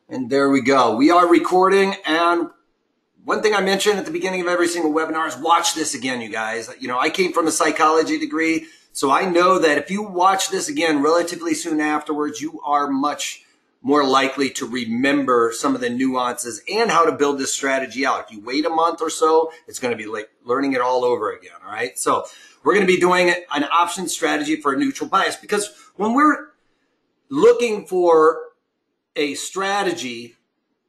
And there we go. We are recording, and one thing I mentioned at the beginning of every single webinar is watch this again, you guys. You know, I came from a psychology degree, so I know that if you watch this again relatively soon afterwards, you are much more likely to remember some of the nuances and how to build this strategy out. If you wait a month or so, it's going to be like learning it all over again, all right? So we're going to be doing an option strategy for a neutral bias, because when we're looking for a strategy,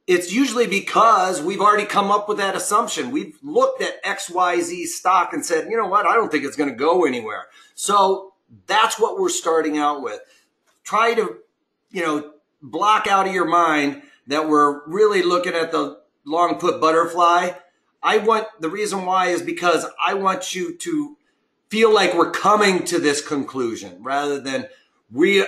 it's usually because we've already come up with that assumption. We've looked at XYZ stock and said, you know what, I don't think it's going to go anywhere. So that's what we're starting out with. Try to, block out of your mind that we're really looking at the long put butterfly. The reason why is because I want you to feel like we're coming to this conclusion rather than we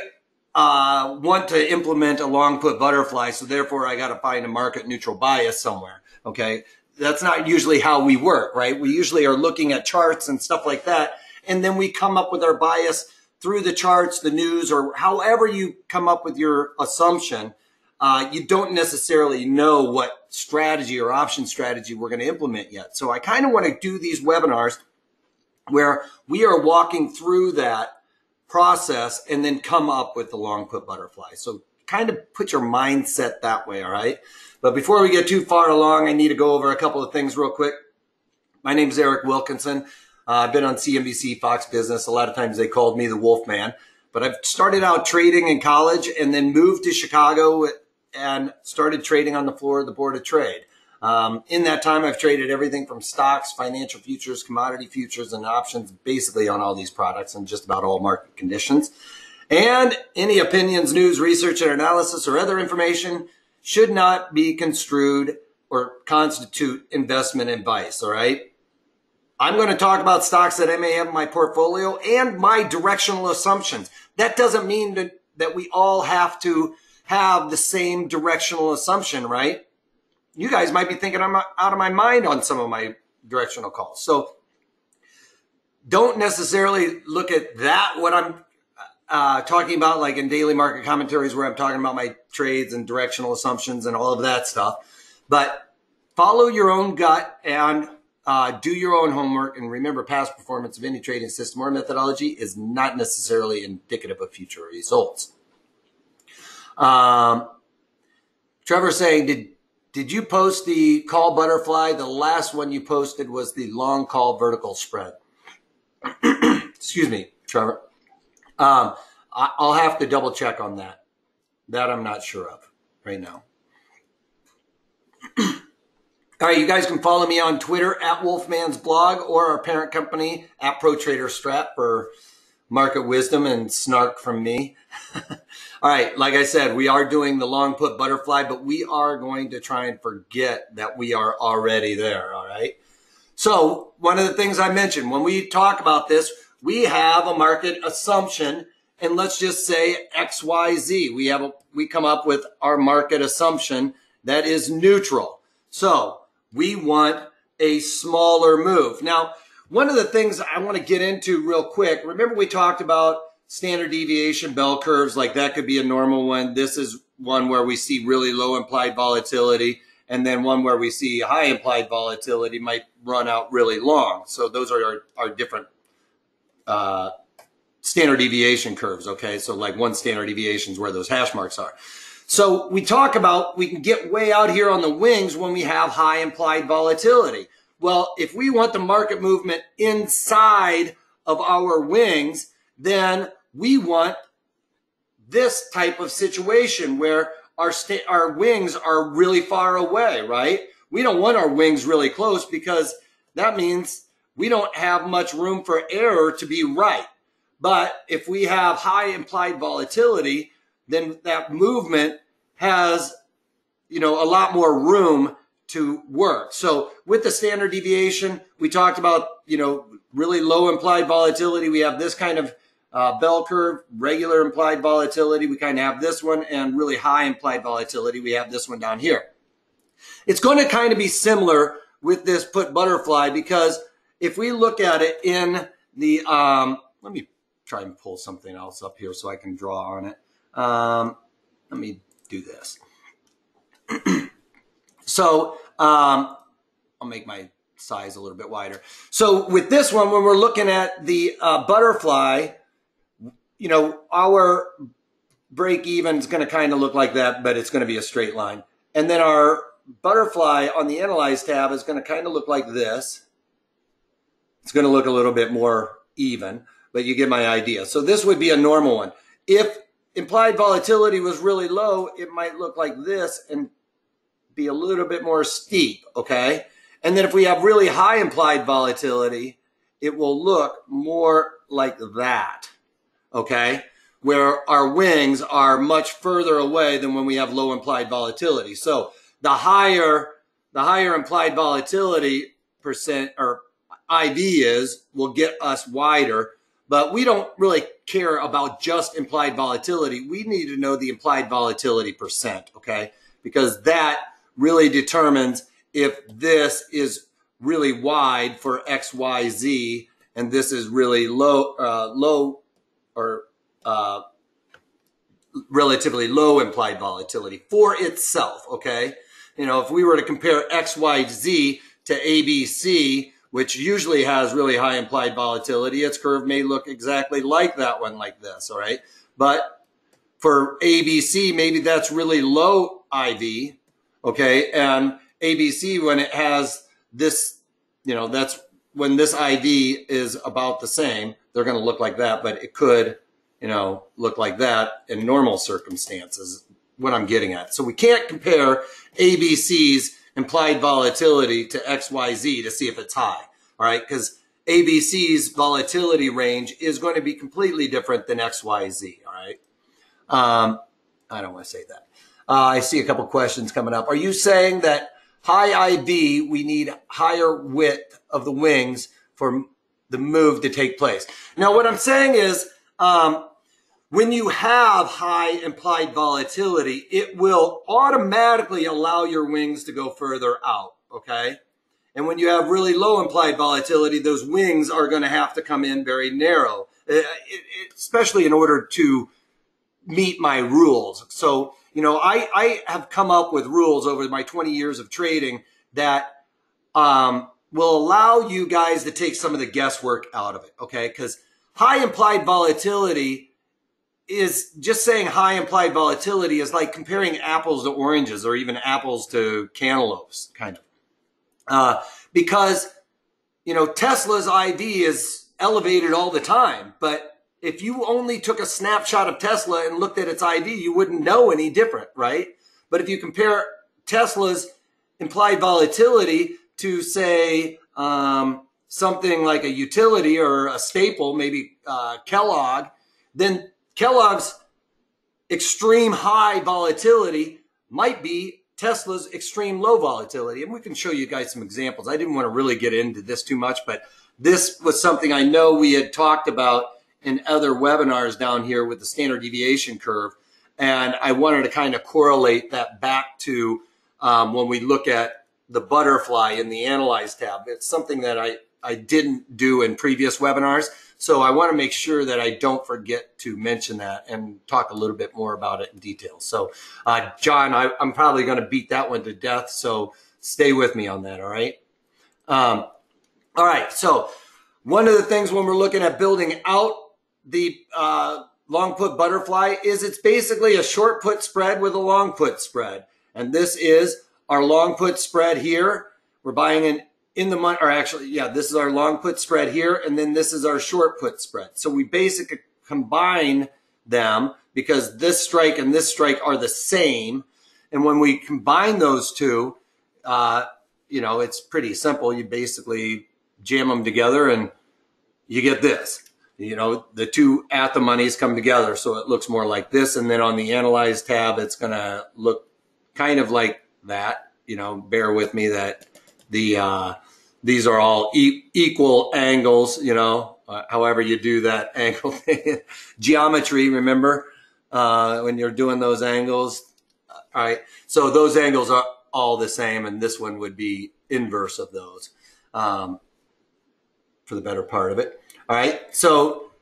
want to implement a long put butterfly, so therefore I got to find a market neutral bias somewhere. Okay, that's not usually how we work, right? We usually are looking at charts and stuff like that, and then we come up with our bias through the charts, the news, or however you come up with your assumption. You don't necessarily know what strategy or option strategy we're going to implement yet. So I kind of want to do these webinars where we are walking through that process and then come up with the long put butterfly. So kind of put your mindset that way, all right? But before we get too far along, I need to go over a couple of things real quick. My name is Eric Wilkinson. I've been on CNBC, Fox Business. A lot of times they called me the Wolfman. But I've started out trading in college and then moved to Chicago and started trading on the floor of the Board of Trade. In that time, I've traded everything from stocks, financial futures, commodity futures, and options, basically on all these products and just about all market conditions. And any opinions, news, research, or analysis, or other information should not be construed or constitute investment advice, all right? I'm going to talk about stocks that I may have in my portfolio and my directional assumptions. That doesn't mean that we all have to have the same directional assumption, right? You guys might be thinking I'm out of my mind on some of my directional calls. So don't necessarily look at that, what I'm talking about, like in daily market commentaries where I'm talking about my trades and directional assumptions and all of that stuff. But follow your own gut and do your own homework. And remember, past performance of any trading system or methodology is not necessarily indicative of future results. Trevor saying, Did you post the call butterfly? The last one you posted was the long call vertical spread. Excuse me, Trevor. I'll have to double check on that. That I'm not sure of right now. All right, you guys can follow me on Twitter at Wolfman's blog or our parent company at ProTraderStrat for market wisdom and snark from me. All right, like I said, we are doing the long put butterfly, but we are going to try and forget that we are already there, all right? So one of the things I mentioned, when we talk about this, we have a market assumption, and let's just say XYZ. We come up with our market assumption that is neutral. So we want a smaller move. Now, one of the things I want to get into real quick, remember we talked about standard deviation bell curves, like that could be a normal one. This is one where we see really low implied volatility, and then one where we see high implied volatility might run out really long. So those are our different standard deviation curves, okay? So like one standard deviation is where those hash marks are. So we talk about we can get way out here on the wings when we have high implied volatility. Well, if we want the market movement inside of our wings, then we want this type of situation where our wings are really far away, right? We don't want our wings really close because that means we don't have much room for error to be right. But if we have high implied volatility, then that movement has, a lot more room to work. So with the standard deviation, we talked about, really low implied volatility. We have this kind of bell curve, regular implied volatility. We kind of have this one, and really high implied volatility. We have this one down here. It's going to kind of be similar with this put butterfly, because if we look at it in the, let me try and pull something else up here so I can draw on it. Let me do this. So I'll make my size a little bit wider. So with this one, when we're looking at the butterfly, you know, our break even is going to kind of look like that, but it's going to be a straight line. And then our butterfly on the Analyze tab is going to kind of look like this. It's going to look a little bit more even, but you get my idea. So this would be a normal one. If implied volatility was really low, it might look like this and be a little bit more steep, okay? And then if we have really high implied volatility, it will look more like that, okay? Where our wings are much further away than when we have low implied volatility. So the higher implied volatility percent or IV will get us wider, but we don't really care about just implied volatility. We need to know the implied volatility percent, okay? Because that really determines if this is really wide for XYZ and this is really low or relatively low implied volatility for itself, okay? You know, if we were to compare XYZ to ABC, which usually has really high implied volatility, its curve may look exactly like that one like this, all right? But for ABC, maybe that's really low IV, okay? And ABC, when it has this, you know, that's when this IV is about the same, they're going to look like that, but it could, you know, look like that in normal circumstances, what I'm getting at. So we can't compare ABC's implied volatility to XYZ to see if it's high, all right? Because ABC's volatility range is going to be completely different than XYZ, all right? I don't want to say that. I see a couple questions coming up. Are you saying that high IV, we need higher width of the wings for the move to take place? Now, what I'm saying is, when you have high implied volatility, it will automatically allow your wings to go further out, okay? And when you have really low implied volatility, those wings are going to have to come in very narrow, especially in order to meet my rules. So, you know, I have come up with rules over my 20 years of trading that will allow you guys to take some of the guesswork out of it, okay? Because high implied volatility is just saying high implied volatility is like comparing apples to oranges or even apples to cantaloupes, kind of. Because, you know, Tesla's IV is elevated all the time. But if you only took a snapshot of Tesla and looked at its IV, you wouldn't know any different, right? But if you compare Tesla's implied volatility to, say, something like a utility or a staple, maybe Kellogg, then Kellogg's extreme high volatility might be Tesla's extreme low volatility. And we can show you guys some examples. I didn't want to really get into this too much, but this was something I know we had talked about in other webinars down here with the standard deviation curve. And I wanted to kind of correlate that back to when we look at the butterfly in the Analyze tab. It's something that I didn't do in previous webinars. So I want to make sure that I don't forget to mention that and talk a little bit more about it in detail. So, John, I'm probably going to beat that one to death. So stay with me on that. All right. All right. So one of the things when we're looking at building out the long put butterfly is it's basically a short put spread with a long put spread. And this is our long put spread here. We're buying in the money, or actually, yeah, this is our long put spread here, and then this is our short put spread. So we basically combine them because this strike and this strike are the same. And when we combine those two, you know, it's pretty simple. You basically jam them together and you get this. You know, the two at the moneys come together, so it looks more like this. And then on the Analyze tab, it's going to look kind of like that. You know, bear with me that these are all equal angles, you know, however you do that angle thing. Geometry, remember, when you're doing those angles. All right. So those angles are all the same, and this one would be inverse of those for the better part of it. All right. So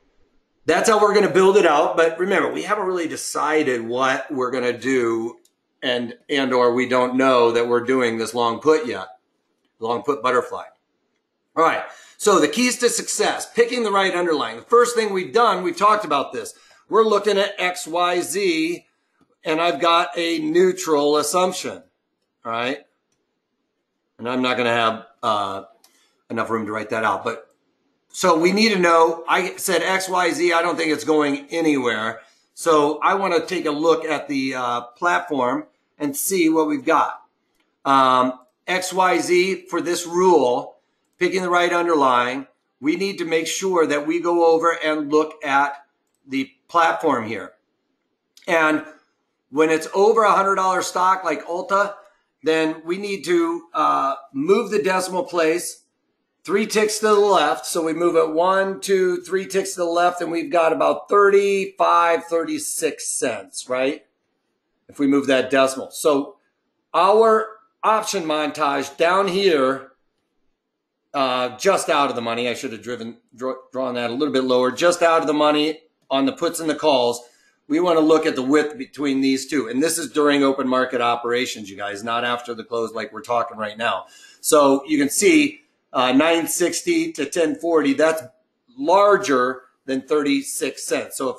that's how we're going to build it out. But remember, we haven't really decided what we're going to do and or we don't know that we're doing this long put yet, long put butterfly. All right, so the keys to success, picking the right underlying. The first thing we've done, we've talked about this. We're looking at XYZ, and I've got a neutral assumption, all right? And I'm not going to have enough room to write that out. But so we need to know, I said XYZ, I don't think it's going anywhere. So I want to take a look at the platform and see what we've got. XYZ for this rule, picking the right underlying, we need to make sure that we go over and look at the platform here. And when it's over $100 stock like Ulta, then we need to move the decimal place 3 ticks to the left. So we move it 1, 2, 3 ticks to the left, and we've got about 35, 36 cents, right? If we move that decimal. So our option montage down here, just out of the money. I should have drawn that a little bit lower. Just out of the money on the puts and the calls. We want to look at the width between these two. And this is during open market operations, you guys, not after the close like we're talking right now. So you can see 960 to 1040, that's larger than 36 cents. So if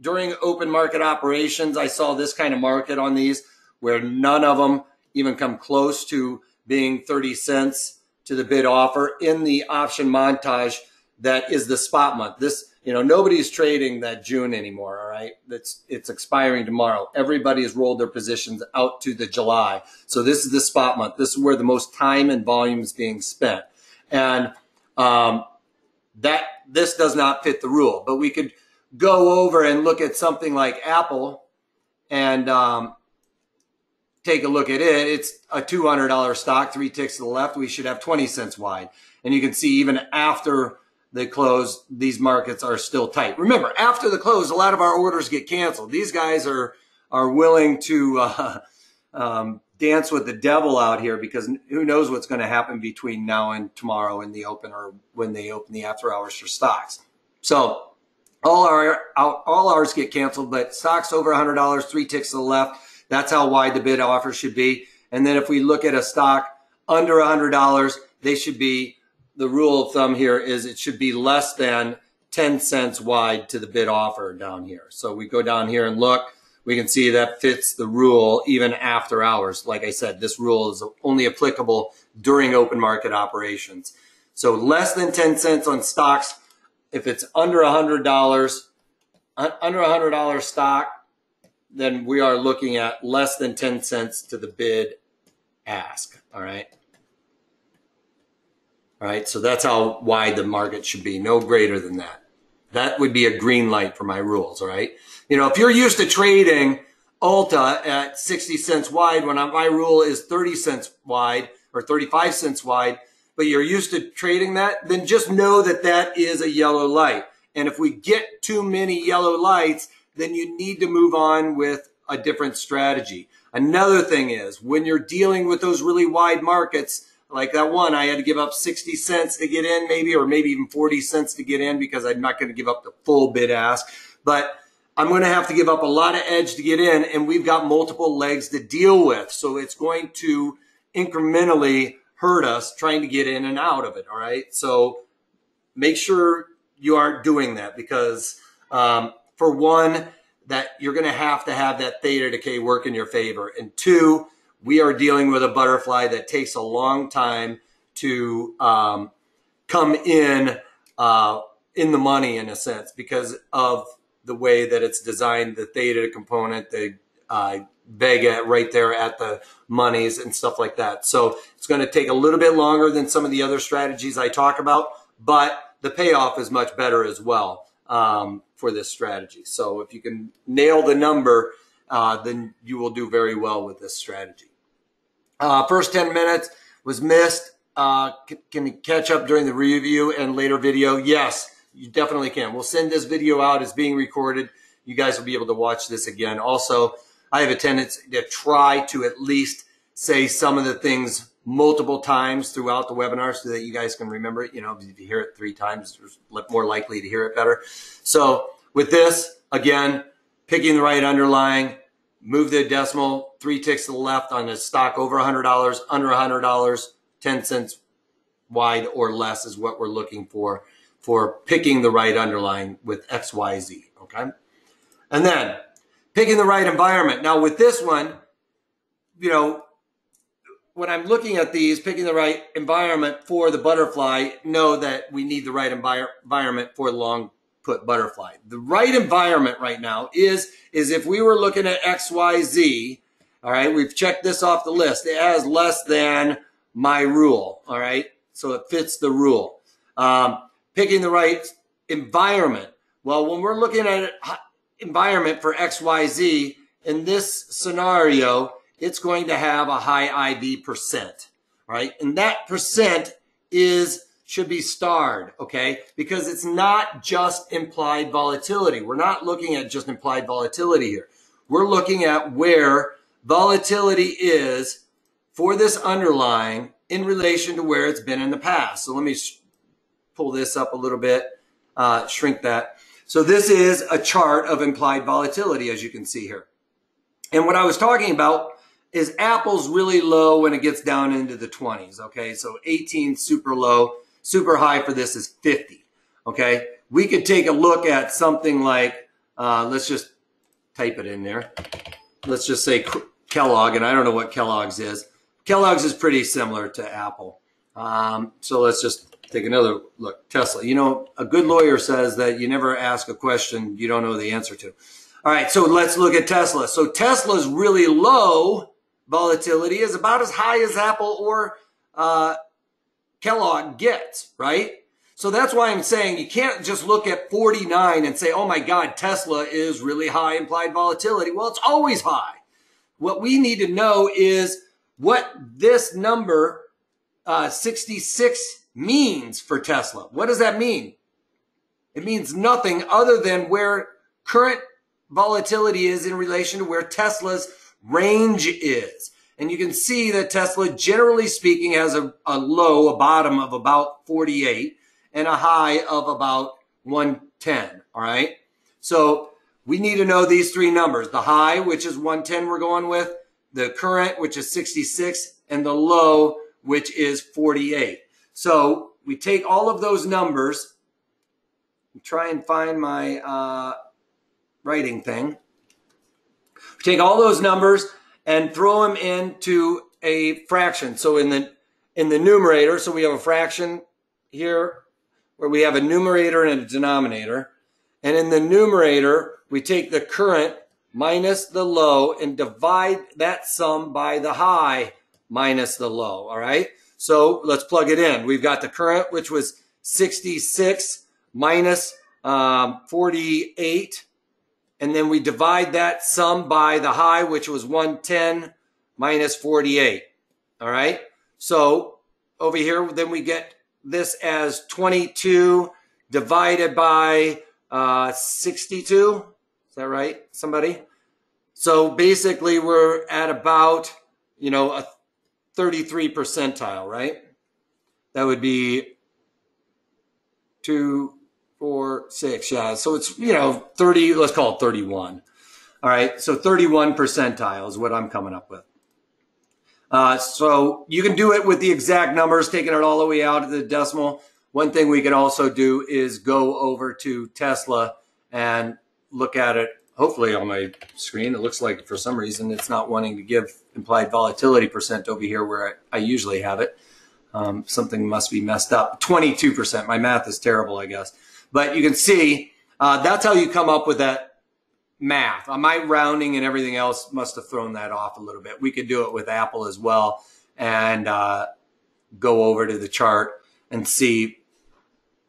during open market operations, I saw this kind of market on these where none of them even come close to being 30 cents to the bid offer in the option montage, that is the spot month. This, you know, nobody's trading that June anymore, all right? It's expiring tomorrow. Everybody has rolled their positions out to the July. So this is the spot month. This is where the most time and volume is being spent. And this does not fit the rule. But we could go over and look at something like Apple and take a look at it. It's a $200 stock, 3 ticks to the left. We should have 20 cents wide. And you can see even after the close, these markets are still tight. Remember, after the close, a lot of our orders get canceled. These guys are willing to dance with the devil out here, because who knows what's going to happen between now and tomorrow in the open, or when they open the after hours for stocks. So all ours get canceled, but stocks over $100, 3 ticks to the left. That's how wide the bid offer should be. And then if we look at a stock under $100, they should be, the rule of thumb here is it should be less than 10 cents wide to the bid offer down here. So we go down here and look, we can see that fits the rule even after hours. Like I said, this rule is only applicable during open market operations. So less than 10 cents on stocks. If it's under $100, under $100 stock, then we are looking at less than 10 cents to the bid ask. All right. All right. So that's how wide the market should be. No greater than that. That would be a green light for my rules. All right. You know, if you're used to trading Ulta at 60 cents wide, when my rule is 30 cents wide or 35 cents wide, but you're used to trading that, then just know that that is a yellow light. And if we get too many yellow lights, then you need to move on with a different strategy. Another thing is, when you're dealing with those really wide markets, like that one, I had to give up 60 cents to get in maybe, or maybe even 40 cents to get in, because I'm not going to give up the full bid ask. But I'm going to have to give up a lot of edge to get in, and we've got multiple legs to deal with. So it's going to incrementally hurt us trying to get in and out of it, all right? So make sure you aren't doing that, because for one, that you're going to have that theta decay work in your favor. And two, we are dealing with a butterfly that takes a long time to come in the money, in a sense, because of the way that it's designed, the theta component, the vega right there at the monies and stuff like that. So it's going to take a little bit longer than some of the other strategies I talk about, but the payoff is much better as well for this strategy. So if you can nail the number, then you will do very well with this strategy. First 10 minutes was missed. Can you catch up during the review and later video? Yes, you definitely can. We'll send this video out. It's being recorded. You guys will be able to watch this again. Also, I have a tendency to try to at least say some of the things multiple times throughout the webinar so that you guys can remember it. You know, if you hear it 3 times, you're more likely to hear it better. So with this, again, picking the right underlying, move the decimal 3 ticks to the left on a stock over $100, under $100, 10 cents wide or less is what we're looking for picking the right underlying with XYZ, okay? And then picking the right environment. Now with this one, you know, when I'm looking at these, picking the right environment for the butterfly, know that we need the right environment for the long put butterfly. The right environment right now is if we were looking at XYZ, all right, we've checked this off the list. It has less than my rule, all right? So it fits the rule. Picking the right environment. Well, when we're looking at environment for XYZ, in this scenario, it's going to have a high IV percent, right? And that percent should be starred, okay? Because it's not just implied volatility. We're not looking at just implied volatility here. We're looking at where volatility is for this underlying in relation to where it's been in the past. So let me pull this up a little bit, shrink that. So this is a chart of implied volatility, as you can see here. And what I was talking about is Apple's really low when it gets down into the 20s, okay? So 18 super low, super high for this is 50, okay? We could take a look at something like, let's just type it in there. Let's just say Kellogg, and I don't know what Kellogg's is. Kellogg's is pretty similar to Apple. So let's just take another look. Tesla. You know, a good lawyer says that you never ask a question you don't know the answer to. All right, so let's look at Tesla. So Tesla's really low volatility is about as high as Apple or Kellogg gets, right? So that's why I'm saying you can't just look at 49 and say, oh my God, Tesla is really high implied volatility. Well, it's always high. What we need to know is what this number 66 means for Tesla. What does that mean? It means nothing other than where current volatility is in relation to where Tesla's range is. And you can see that Tesla, generally speaking, has a low, a bottom of about 48 and a high of about 110, all right? So we need to know these three numbers. The high, which is 110 we're going with, the current, which is 66, and the low, which is 48. So we take all of those numbers, try and find my writing thing. We take all those numbers and throw them into a fraction. So in the numerator, so we have a fraction here where we have a numerator and a denominator. And in the numerator, we take the current minus the low and divide that sum by the high minus the low, all right? So let's plug it in. We've got the current, which was 66 minus 48. And then we divide that sum by the high, which was 110 minus 48. All right. So over here, then we get this as 22 divided by 62. Is that right? Somebody? So basically we're at about, you know, a 33 percentile, right? That would be 2, 4, 6, yeah. So it's, you know, 30, let's call it 31. All right, so 31 percentile is what I'm coming up with. So you can do it with the exact numbers, taking it all the way out to the decimal. One thing we can also do is go over to Tesla and look at it, hopefully on my screen. It looks like for some reason it's not wanting to give implied volatility percent over here where I usually have it. Something must be messed up. 22%. My math is terrible, I guess. But you can see that's how you come up with that math. My rounding and everything else must have thrown that off a little bit. We could do it with Apple as well and go over to the chart and see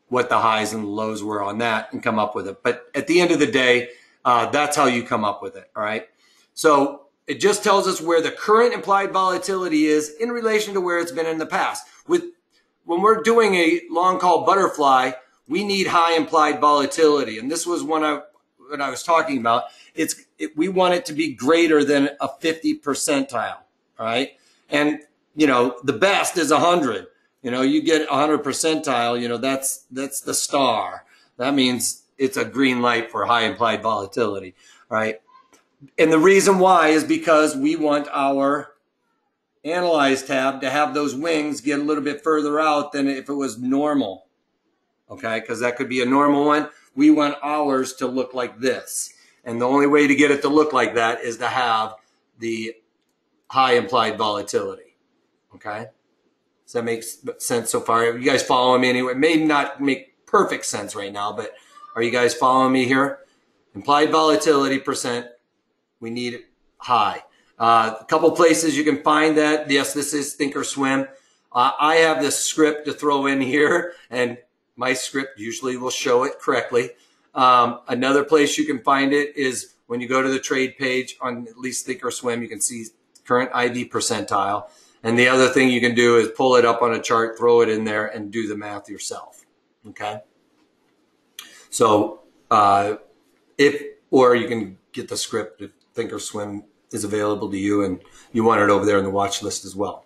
what the highs and the lows were on that and come up with it. But at the end of the day, that's how you come up with it, all right? So it just tells us where the current implied volatility is in relation to where it's been in the past. When we're doing a long call butterfly, we need high implied volatility. And this was what I was talking about. We want it to be greater than a 50 percentile, all right? And, you know, the best is 100. You know, you get 100 percentile, you know, that's the star. That means it's a green light for high implied volatility, all right? And the reason why is because we want our Analyze tab to have those wings get a little bit further out than if it was normal. Okay, because that could be a normal one. We want ours to look like this. And the only way to get it to look like that is to have the high implied volatility. Okay? Does that make sense so far? Are you guys following me anyway? It may not make perfect sense right now, but are you guys following me here? Implied volatility percent, we need it high. A couple places you can find that. Yes, this is Thinkorswim. I have this script to throw in here, and my script usually will show it correctly. Another place you can find it is when you go to the trade page on at least Thinkorswim, you can see current IV percentile. And the other thing you can do is pull it up on a chart, throw it in there, and do the math yourself. Okay? So, or you can get the script if Thinkorswim is available to you and you want it over there in the watch list as well.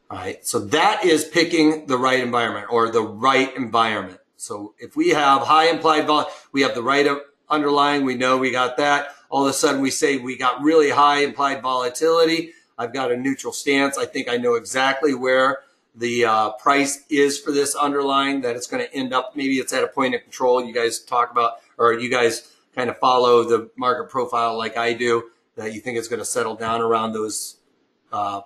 All right, so that is picking the right environment or the right environment. So if we have high implied vol, we have the right underlying, we know we got that. All of a sudden we say we got really high implied volatility. I've got a neutral stance. I think I know exactly where the price is for this underlying, that it's going to end up, maybe it's at a point of control. You guys talk about, or you guys kind of follow the market profile like I do, that you think it's going to settle down around those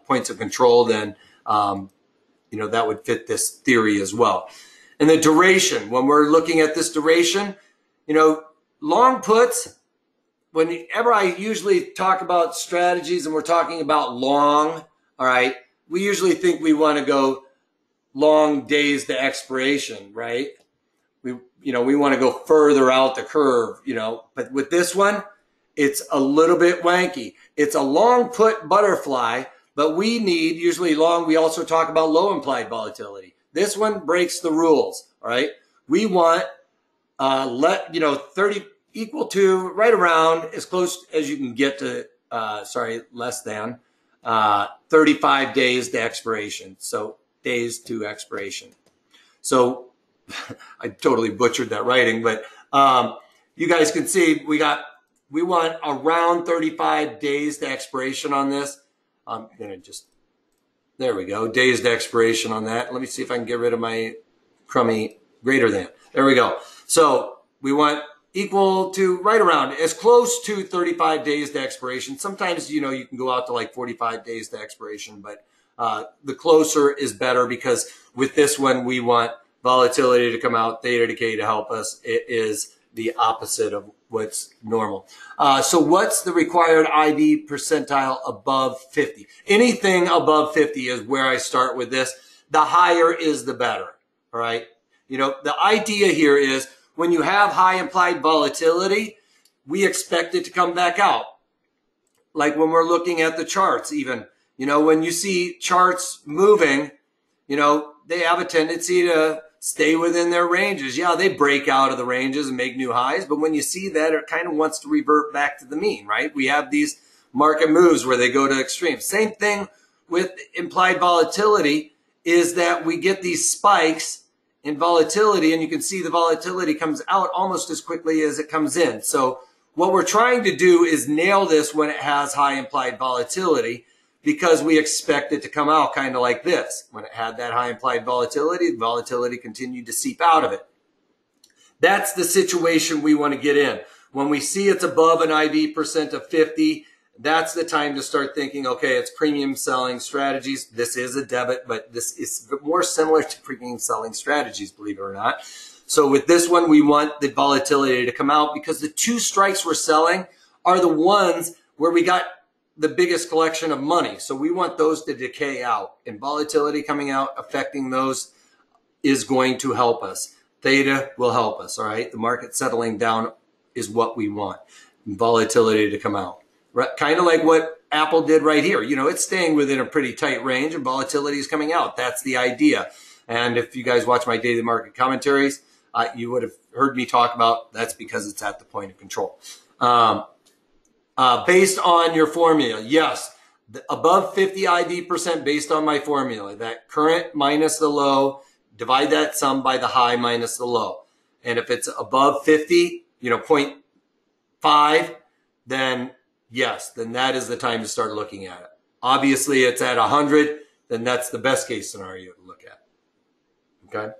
points of control, then that would fit this theory as well. And the duration, when we're looking at this duration, long puts, whenever I usually talk about strategies and we're talking about long, all right, we usually think we want to go long days to expiration, right? We want to go further out the curve, but with this one, it's a little bit wanky. It's a long put butterfly, but we need usually long. We also talk about low implied volatility. This one breaks the rules. All right. We want, 30 equal to right around as close as you can get to, less than 35 days to expiration. So days to expiration. So I totally butchered that writing, but you guys can see we want around 35 days to expiration on this. I'm going to there we go, days to expiration on that. Let me see if I can get rid of my crummy greater than. There we go. So we want equal to right around as close to 35 days to expiration. Sometimes, you can go out to like 45 days to expiration, but the closer is better, because with this one, we want volatility to come out, theta decay to help us. It is the opposite of what's normal. So what's the required IV percentile above 50? Anything above 50 is where I start with this. The higher is the better. All right. The idea here is when you have high implied volatility, we expect it to come back out. Like when we're looking at the charts, even, when you see charts moving, they have a tendency to stay within their ranges. Yeah, they break out of the ranges and make new highs. But when you see that, it kind of wants to revert back to the mean, right? We have these market moves where they go to extremes. Same thing with implied volatility, is that we get these spikes in volatility, and you can see the volatility comes out almost as quickly as it comes in. So what we're trying to do is nail this when it has high implied volatility, because we expect it to come out kind of like this. When it had that high implied volatility, the volatility continued to seep out of it. That's the situation we want to get in. When we see it's above an IV percent of 50, that's the time to start thinking, okay, it's premium selling strategies. This is a debit, but this is more similar to premium selling strategies, believe it or not. So with this one, we want the volatility to come out, because the two strikes we're selling are the ones where we got the biggest collection of money. So we want those to decay out, and volatility coming out, affecting those, is going to help us. Theta will help us. All right. The market settling down is what we want. Volatility to come out. Kind of like what Apple did right here. It's staying within a pretty tight range and volatility is coming out. That's the idea. And if you guys watch my daily market commentaries, you would have heard me talk about that's because it's at the point of control. Based on your formula, yes, above 50 IV percent based on my formula, that current minus the low, divide that sum by the high minus the low. And if it's above 50, 0.5, then yes, then that is the time to start looking at it. Obviously, it's at 100, then that's the best case scenario to look at. Okay?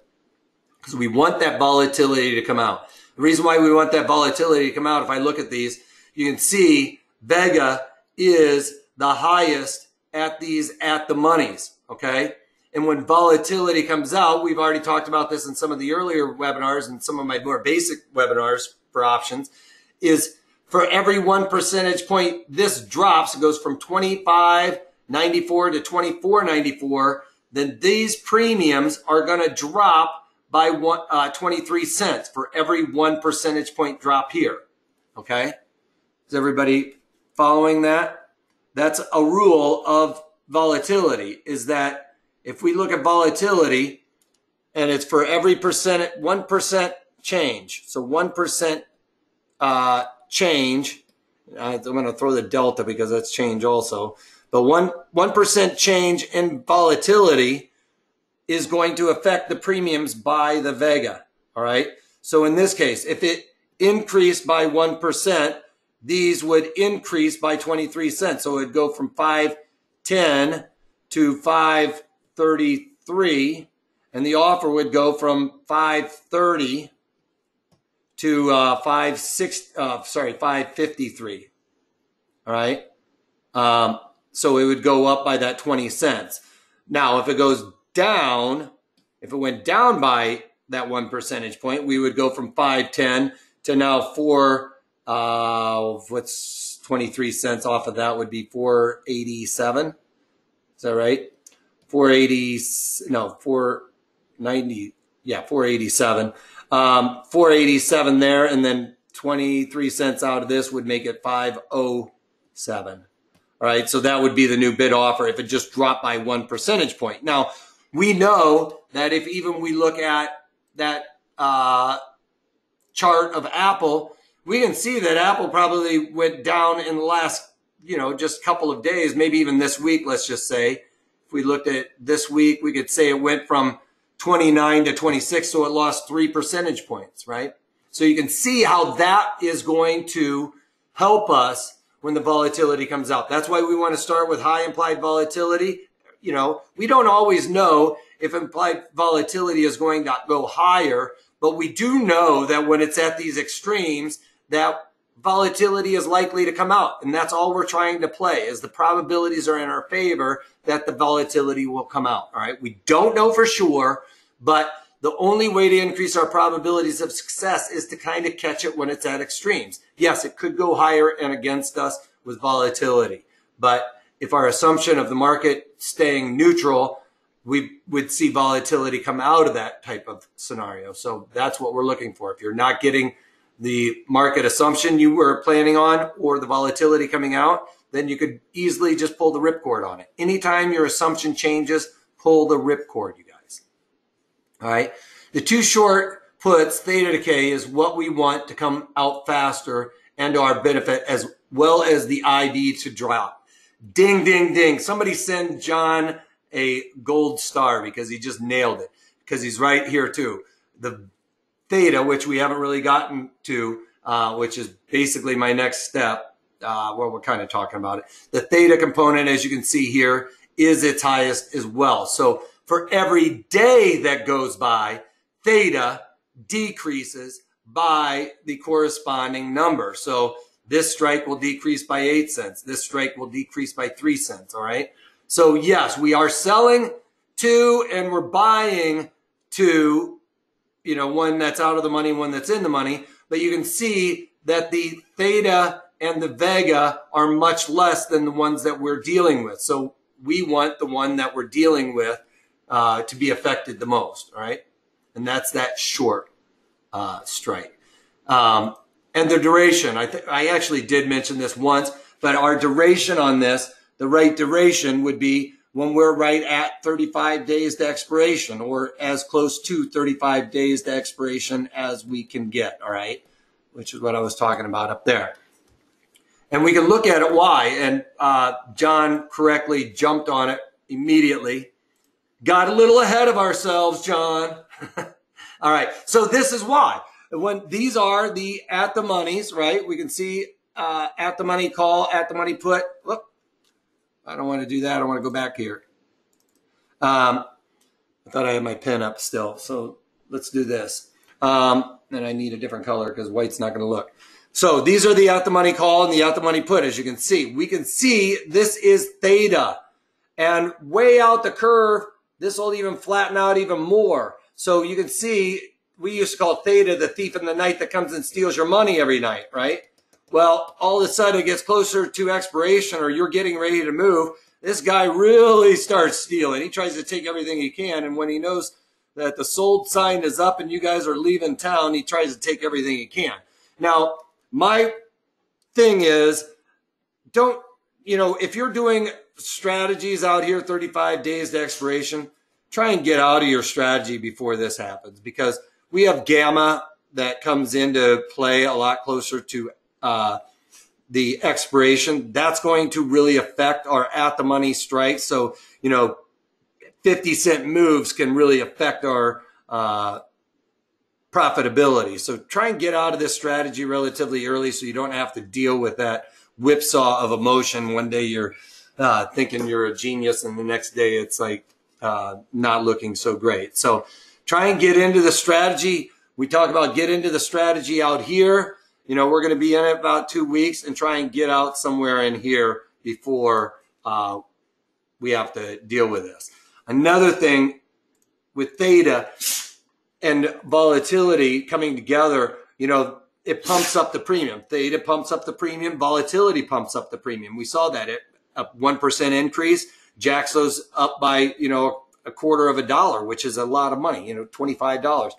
Because we want that volatility to come out. The reason why we want that volatility to come out, if I look at these, you can see Vega is the highest at these at the monies, okay? And when volatility comes out, we've already talked about this in some of the earlier webinars and some of my more basic webinars for options, is for every 1 percentage point this drops, it goes from 25.94 to 24.94, then these premiums are going to drop by 23 cents for every 1 percentage point drop here. Okay? Is everybody following that? That's a rule of volatility, is that if we look at volatility and it's for every 1% change. So 1% change. I'm going to throw the delta because that's change also. But 1% change in volatility is going to affect the premiums by the Vega. All right. So in this case, if it increased by 1%, these would increase by 23 cents. So it would go from 5.10 to 5.33, and the offer would go from 5.30 to 5.53. All right. So it would go up by that 20 cents. Now, if it goes down, if it went down by that 1 percentage point, we would go from 5.10 to now what's 23 cents off of that would be 4.87. Is that right? 4.90. Yeah, 4.87. 4.87 there, and then 23 cents out of this would make it 5.07. All right, so that would be the new bid offer if it just dropped by 1 percentage point. Now, we know that if even we look at that chart of Apple, we can see that Apple probably went down in the last, just couple of days, maybe even this week, let's just say. If we looked at this week, we could say it went from 29 to 26, so it lost 3 percentage points, right? So you can see how that is going to help us when the volatility comes out. That's why we want to start with high implied volatility. We don't always know if implied volatility is going to go higher, but we do know that when it's at these extremes, that volatility is likely to come out. And that's all we're trying to play, is the probabilities are in our favor that the volatility will come out. All right. We don't know for sure, but the only way to increase our probabilities of success is to kind of catch it when it's at extremes. Yes, it could go higher and against us with volatility. But if our assumption of the market staying neutral, we would see volatility come out of that type of scenario. So that's what we're looking for. If you're not getting the market assumption you were planning on or the volatility coming out, then you could easily just pull the ripcord on it. Anytime your assumption changes, pull the ripcord, you guys. All right. The two short puts, theta decay, is what we want to come out faster and to our benefit, as well as the IV to drop. Ding, ding, ding. Somebody send John a gold star because he just nailed it, because he's right here too. The theta, which we haven't really gotten to, which is basically my next step. We're kind of talking about it. The theta component, as you can see here, is its highest as well. So for every day that goes by, theta decreases by the corresponding number. So this strike will decrease by 8 cents. This strike will decrease by 3 cents. All right. So yes, we are selling two and we're buying two, one that's out of the money, one that's in the money. But you can see that the theta and the Vega are much less than the ones that we're dealing with. So we want the one that we're dealing with to be affected the most. All right. And that's that short strike. And the duration, I actually did mention this once, but our duration on this, the right duration would be when we're right at 35 days to expiration, or as close to 35 days to expiration as we can get. All right. Which is what I was talking about up there. And we can look at it why. And John correctly jumped on it immediately. Got a little ahead of ourselves, John. All right. So this is why. When these are the at the monies, right? We can see at the money call, at the money put. Whoop. I don't want to do that. I want to go back here. I thought I had my pen up still. So let's do this. And I need a different color because white's not going to look. So these are the at the money call and the at the money put. As you can see, we can see this is theta. And way out the curve, this will even flatten out even more. So you can see, we used to call theta the thief in the night that comes and steals your money every night, right? Well, all of a sudden it gets closer to expiration or you're getting ready to move. This guy really starts stealing. He tries to take everything he can. And when he knows that the sold sign is up and you guys are leaving town, he tries to take everything he can. Now, my thing is, don't, you know, if you're doing strategies out here, 35 days to expiration, try and get out of your strategy before this happens, because we have gamma that comes into play a lot closer to the expiration. That's going to really affect our at the money strikes. So, you know, 50-cent moves can really affect our profitability. So try and get out of this strategy relatively early so you don't have to deal with that whipsaw of emotion. One day you're thinking you're a genius and the next day it's like not looking so great. So try and get into the strategy. We talk about get into the strategy out here. You know, we're going to be in it about 2 weeks, and try and get out somewhere in here before we have to deal with this. Another thing with theta and volatility coming together, you know, it pumps up the premium. Theta pumps up the premium. Volatility pumps up the premium. We saw that a 1% increase jacks those up by, you know, $0.25, which is a lot of money, you know, $25.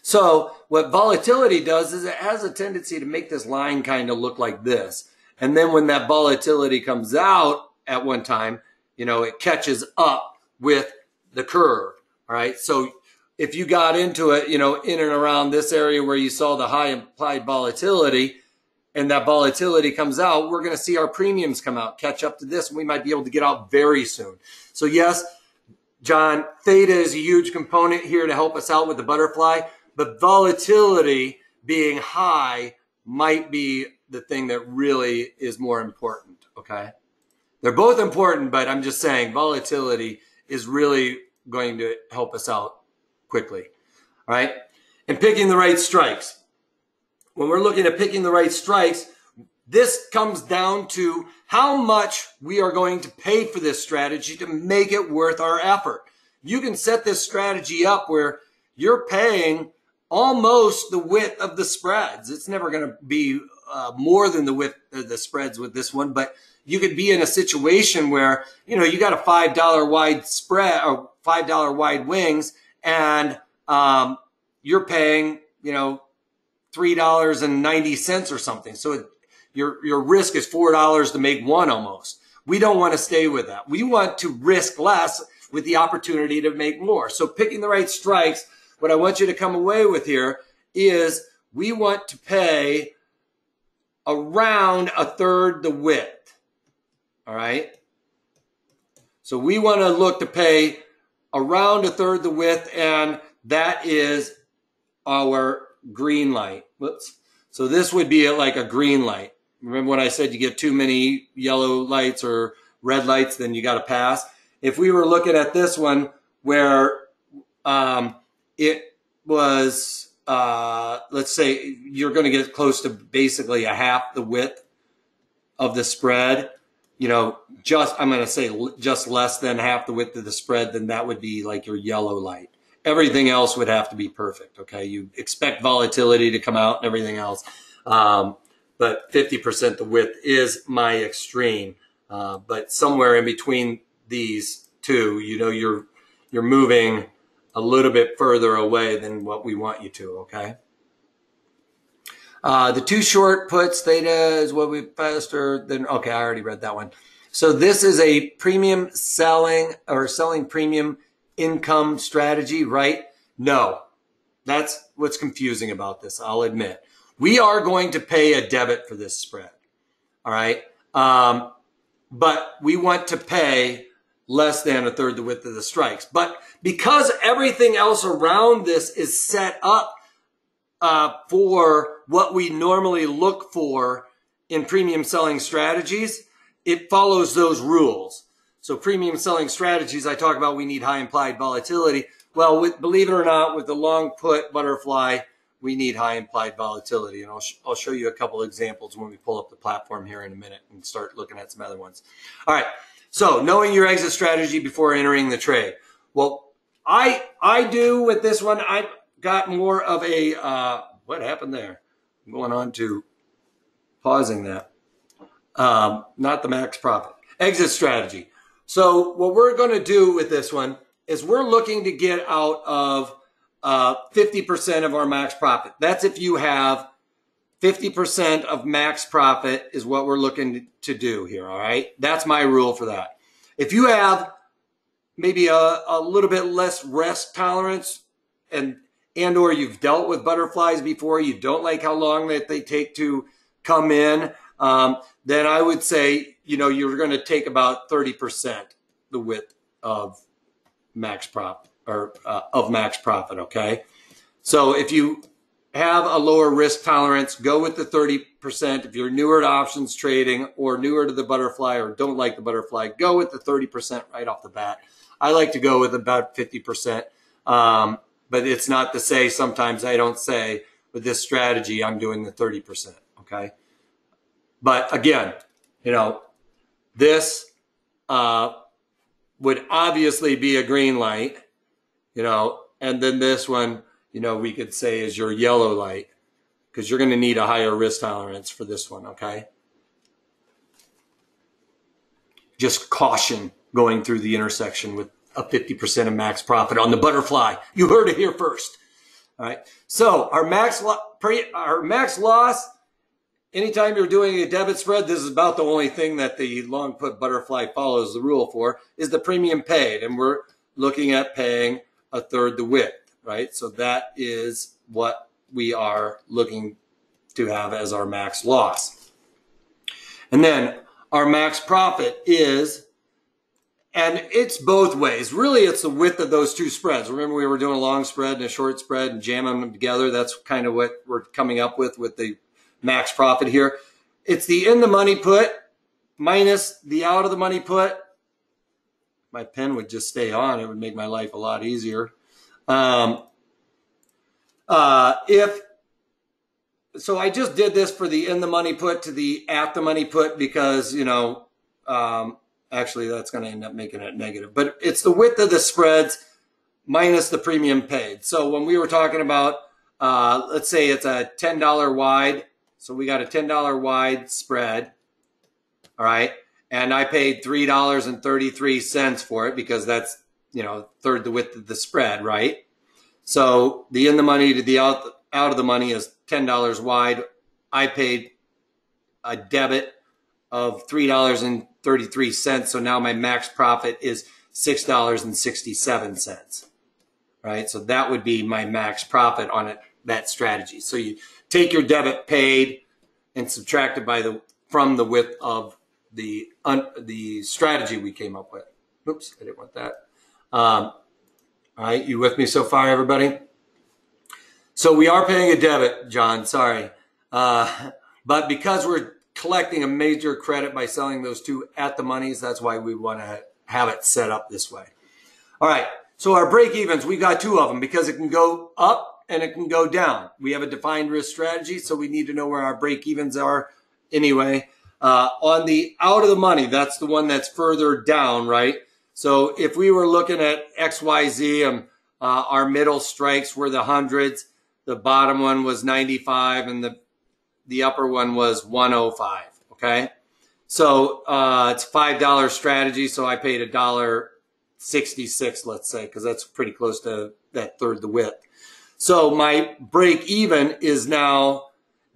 So what volatility does is it has a tendency to make this line kind of look like this. And then when that volatility comes out at one time, you know, it catches up with the curve. All right. So if you got into it, you know, in and around this area where you saw the high implied volatility and that volatility comes out, we're going to see our premiums come out, catch up to this, and we might be able to get out very soon. So yes, John, theta is a huge component here to help us out with the butterfly, but volatility being high might be the thing that really is more important, okay? They're both important, but I'm just saying volatility is really going to help us out quickly, all right? And picking the right strikes. When we're looking at picking the right strikes, this comes down to how much we are going to pay for this strategy to make it worth our effort. You can set this strategy up where you're paying almost the width of the spreads. It's never going to be more than the width of the spreads with this one, but you could be in a situation where, you know, you got a $5 wide spread or $5 wide wings, and you're paying, you know, $3.90 or something. So your risk is $4 to make one almost. We don't want to stay with that. We want to risk less with the opportunity to make more. So picking the right strikes, what I want you to come away with here is we want to pay around a third the width. All right. So we want to look to pay around a third the width, and that is our green light. Whoops. So this would be like a green light. Remember when I said you get too many yellow lights or red lights, then you got to pass. If we were looking at this one where it was, let's say you're going to get close to basically a half the width of the spread, you know, I'm going to say just less than half the width of the spread, then that would be like your yellow light. Everything else would have to be perfect, okay? You expect volatility to come out and everything else. But 50% the width is my extreme. But somewhere in between these two, you know, you're moving a little bit further away than what we want you to, okay? The two short puts, theta is what we faster than, okay, I already read that one. So this is a premium selling or selling premium income strategy, right? No, that's what's confusing about this, I'll admit. We are going to pay a debit for this spread, all right? But we want to pay less than a third the width of the strikes. But because everything else around this is set up for what we normally look for in premium selling strategies, it follows those rules. So premium selling strategies, I talk about we need high implied volatility. Well, believe it or not, with the long put butterfly, we need high implied volatility. And I'll show you a couple examples when we pull up the platform here in a minute and start looking at some other ones. All right. So knowing your exit strategy before entering the trade. Well, I do with this one. I've got more of a, what happened there? I'm going on to pausing that. Not the max profit. Exit strategy. So what we're going to do with this one is we're looking to get out of 50% of our max profit. That's if you have 50% of max profit is what we're looking to do here, all right? That's my rule for that. If you have maybe a little bit less risk tolerance and or you've dealt with butterflies before, you don't like how long that they take to come in, then I would say, you're going to take about 30% the width of max profit or of max profit, okay? So if you have a lower risk tolerance, go with the 30%. If you're newer to options trading or newer to the butterfly or don't like the butterfly, go with the 30% right off the bat. I like to go with about 50%, but it's not to say sometimes I don't say with this strategy I'm doing the 30%, okay? But again, this would obviously be a green light, and then this one, we could say is your yellow light because you're going to need a higher risk tolerance for this one, okay? Just caution going through the intersection with a 50% of max profit on the butterfly. You heard it here first, all right? So our max loss, anytime you're doing a debit spread, this is about the only thing that the long put butterfly follows the rule for, is the premium paid. And we're looking at paying a third the width, right? So that is what we are looking to have as our max loss. And then our max profit is, and it's both ways. Really, it's the width of those two spreads. Remember, we were doing a long spread and a short spread and jamming them together. That's kind of what we're coming up with the max profit here. It's the in the money put minus the out of the money put. My pen would just stay on. It would make my life a lot easier. So I just did this for the in the money put to the at the money put because, actually that's going to end up making it negative. But it's the width of the spreads minus the premium paid. So when we were talking about, let's say it's a $10 wide. So we got a $10 wide spread, all right? And I paid $3.33 for it because that's, third the width of the spread, right? So the in the money to the out of the money is $10 wide. I paid a debit of $3.33. So now my max profit is $6.67, right? So that would be my max profit on that strategy. So you take your debit paid and subtract it from the width of the strategy we came up with. Oops, I didn't want that. All right, you with me so far, everybody? So we are paying a debit, John, sorry. But because we're collecting a major credit by selling those two at the monies, that's why we want to have it set up this way. All right, so our break evens, we got two of them because it can go up and it can go down. We have a defined risk strategy, so we need to know where our break evens are anyway. On the out of the money, that's the one that's further down, right? So if we were looking at XYZ, our middle strikes were the hundreds, the bottom one was 95, and the upper one was 105, okay? So it's a $5 strategy, so I paid $1.66, let's say, because that's pretty close to that third the width. So my break even is now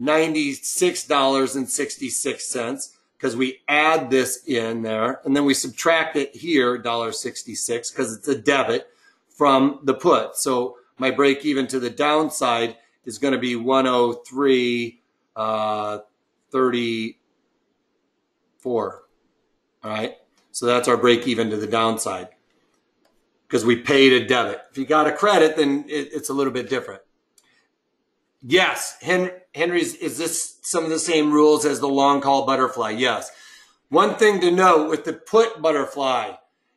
$96.66 because we add this in there and then we subtract it here, $1.66, because it's a debit from the put. So my break even to the downside is going to be 103.34. All right. So that's our break even to the downside because we paid a debit. If you got a credit, then it's a little bit different. Yes, Henry's, is this some of the same rules as the long call butterfly? Yes. One thing to note with the put butterfly,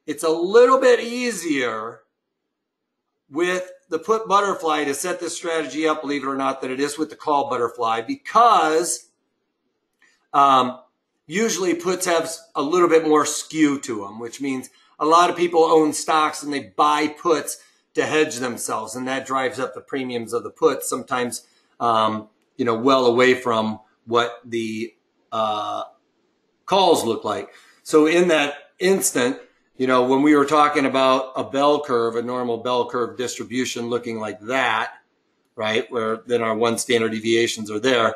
it's a little bit easier with the put butterfly to set this strategy up, believe it or not, than it is with the call butterfly, because usually puts have a little bit more skew to them, which means a lot of people own stocks and they buy puts to hedge themselves, and that drives up the premiums of the puts, sometimes well away from what the calls look like. So in that instant, when we were talking about a bell curve, a normal bell curve distribution looking like that, right, where then our one standard deviations are there,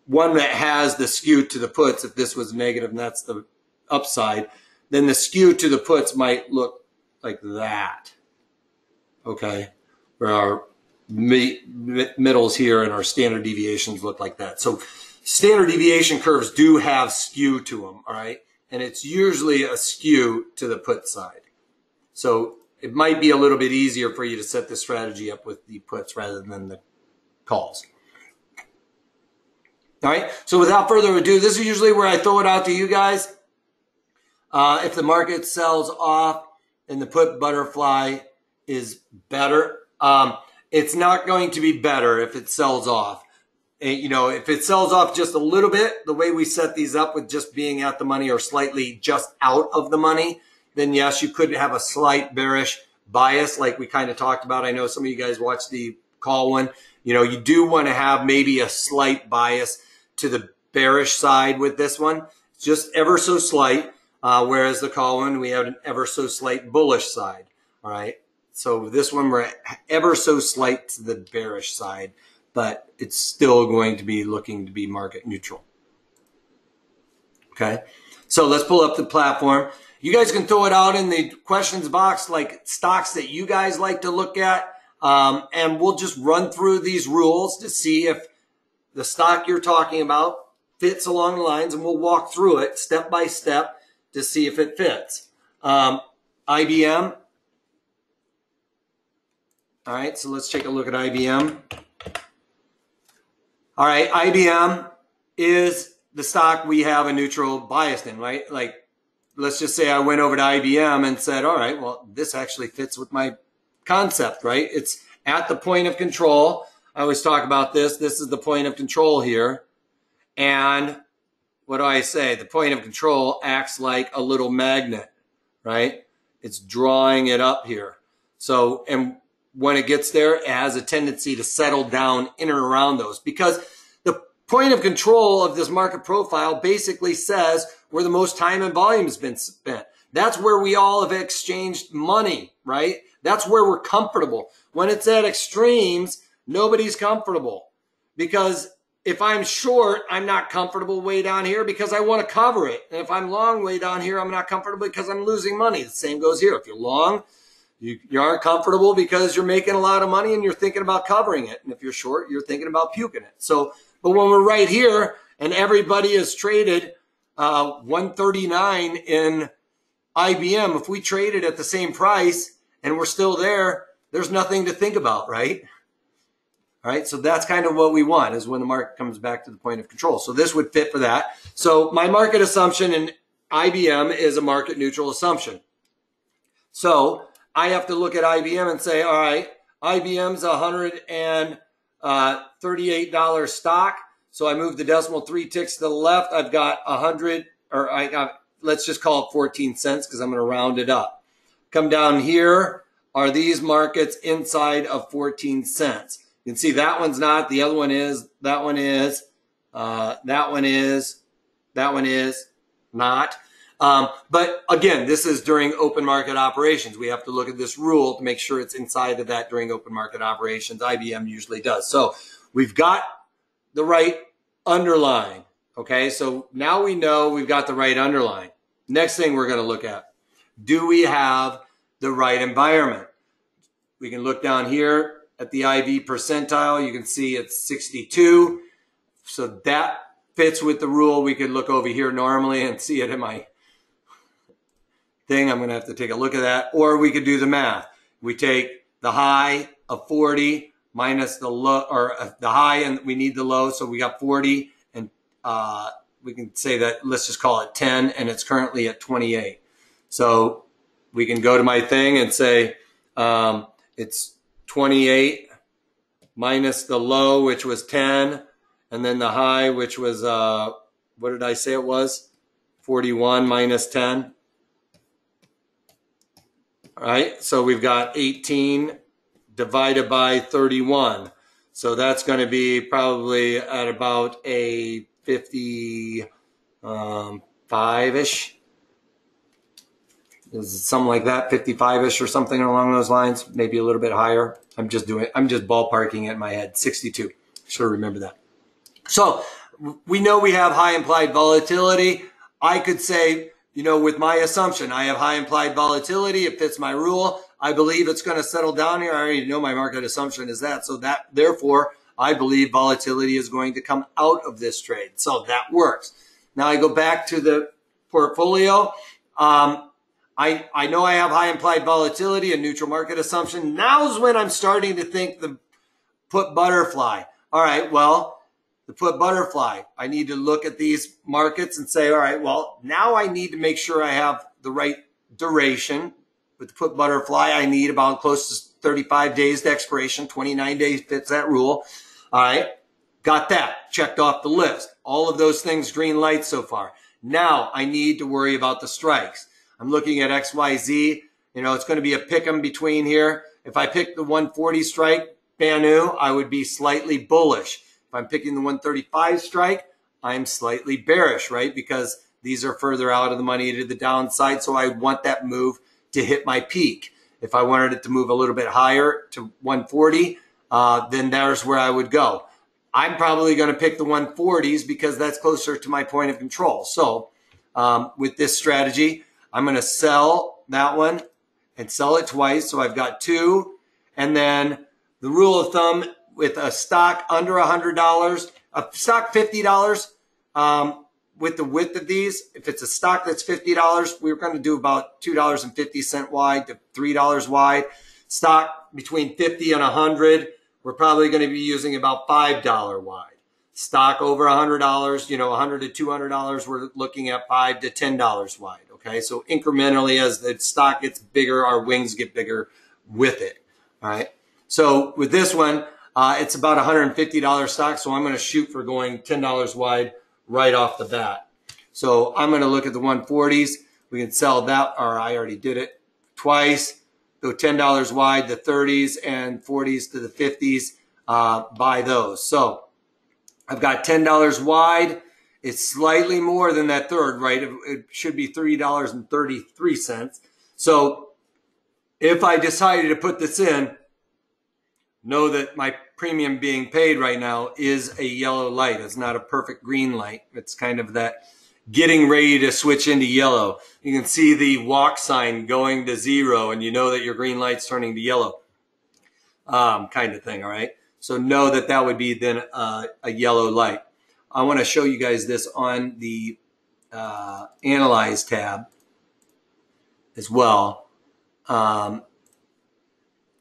one that has the skew to the puts, if this was negative and that's the upside, then the skew to the puts might look like that, okay, where our middles here and our standard deviations look like that. So standard deviation curves do have skew to them, all right? And it's usually a skew to the put side. So it might be a little bit easier for you to set the strategy up with the puts rather than the calls. All right, so without further ado, this is usually where I throw it out to you guys. If the market sells off and the put butterfly is better, it's not going to be better if it sells off. If it sells off just a little bit, the way we set these up with just being at the money or slightly just out of the money, then yes, you could have a slight bearish bias like we kind of talked about. I know some of you guys watched the call one. You do want to have maybe a slight bias to the bearish side with this one, just ever so slight, whereas the call one, we have an ever so slight bullish side, all right? So this one, we're ever so slight to the bearish side, but it's still going to be looking to be market neutral. Okay, so let's pull up the platform. You guys can throw it out in the questions box, like stocks that you guys like to look at, and we'll just run through these rules to see if the stock you're talking about fits along the lines, and we'll walk through it step by step to see if it fits. IBM. All right, so let's take a look at IBM. All right, IBM is the stock we have a neutral bias in, right? Like, let's just say I went over to IBM and said, all right, well, this actually fits with my concept, right? It's at the point of control. I always talk about this. This is the point of control here. And what do I say? The point of control acts like a little magnet, right? It's drawing it up here. So, and when it gets there, it has a tendency to settle down in and around those, because the point of control of this market profile basically says where the most time and volume has been spent. That's where we all have exchanged money, right? That's where we're comfortable. When it's at extremes, nobody's comfortable, because if I'm short, I'm not comfortable way down here because I want to cover it. And if I'm long way down here, I'm not comfortable because I'm losing money. The same goes here. If you're long, you aren't comfortable because you're making a lot of money and you're thinking about covering it. And if you're short, you're thinking about puking it. So, but when we're right here and everybody is traded 139 in IBM, if we traded at the same price and we're still there, there's nothing to think about, right? All right, so that's kind of what we want, is when the market comes back to the point of control. So this would fit for that. So my market assumption in IBM is a market neutral assumption. So I have to look at IBM and say, all right, IBM's $138 stock. So I move the decimal 3 ticks to the left. I've got 100, or I got, let's just call it 14 cents because I'm going to round it up. Come down here. Are these markets inside of 14 cents? You can see that one's not, the other one is, that one is, that one is, that one is not. But again, this is during open market operations. We have to look at this rule to make sure it's inside of that during open market operations. IBM usually does. So we've got the right underlying. Okay, so now we know we've got the right underlying. Next thing we're going to look at, do we have the right environment? We can look down here at the IV percentile. You can see it's 62. So that fits with the rule. We could look over here normally and see it in my thing. I'm going to have to take a look at that. Or we could do the math. We take the high of 40 minus the low, or the high, and we need the low. So we got 40, and we can say that, let's just call it 10, and it's currently at 28. So we can go to my thing and say it's 28 minus the low, which was 10, and then the high, which was, what did I say it was? 41 minus 10. All right, so we've got 18 divided by 31. So that's going to be probably at about a 55-ish. Is it something like that, 55-ish or something along those lines, maybe a little bit higher. I'm just ballparking it in my head. 62. Should remember that. So we know we have high implied volatility. I could say, you know, with my assumption, I have high implied volatility. It fits my rule. I believe it's going to settle down here. I already know my market assumption is that. So that, therefore, I believe volatility is going to come out of this trade. So that works. Now I go back to the portfolio. I know I have high implied volatility and neutral market assumption. Now's when I'm starting to think the put butterfly. All right, well, the put butterfly, I need to look at these markets and say, all right, well, now I need to make sure I have the right duration. With the put butterfly, I need about close to 35 days to expiration. 29 days fits that rule. All right, got that checked off the list. All of those things, green lights so far. Now I need to worry about the strikes. I'm looking at XYZ. You know, it's going to be a pick 'em between here. If I pick the 140 strike, Banu, I would be slightly bullish. If I'm picking the 135 strike, I'm slightly bearish, right? Because these are further out of the money to the downside. So I want that move to hit my peak. If I wanted it to move a little bit higher to 140, then there's where I would go. I'm probably going to pick the 140s because that's closer to my point of control. So with this strategy, I'm going to sell that one and sell it twice. So I've got two. And then the rule of thumb with a stock under $100, a stock $50, with the width of these, if it's a stock that's $50, we're going to do about $2.50 wide to $3 wide. Stock between 50 and 100, we're probably going to be using about $5 wide. Stock over $100, you know, $100 to $200, we're looking at $5 to $10 wide. Okay, so incrementally as the stock gets bigger, our wings get bigger with it. All right. So with this one, it's about $150 stock. So I'm going to shoot for going $10 wide right off the bat. So I'm going to look at the 140s. We can sell that, or I already did it twice. Go $10 wide, the 30s and 40s to the 50s. Buy those. So I've got $10 wide. It's slightly more than that third, right? It should be $3.33. So if I decided to put this in, know that my premium being paid right now is a yellow light. It's not a perfect green light. It's kind of that getting ready to switch into yellow. You can see the walk sign going to 0, and you know that your green light's turning to yellow, kind of thing, all right? So know that that would be then a yellow light. I want to show you guys this on the Analyze tab as well.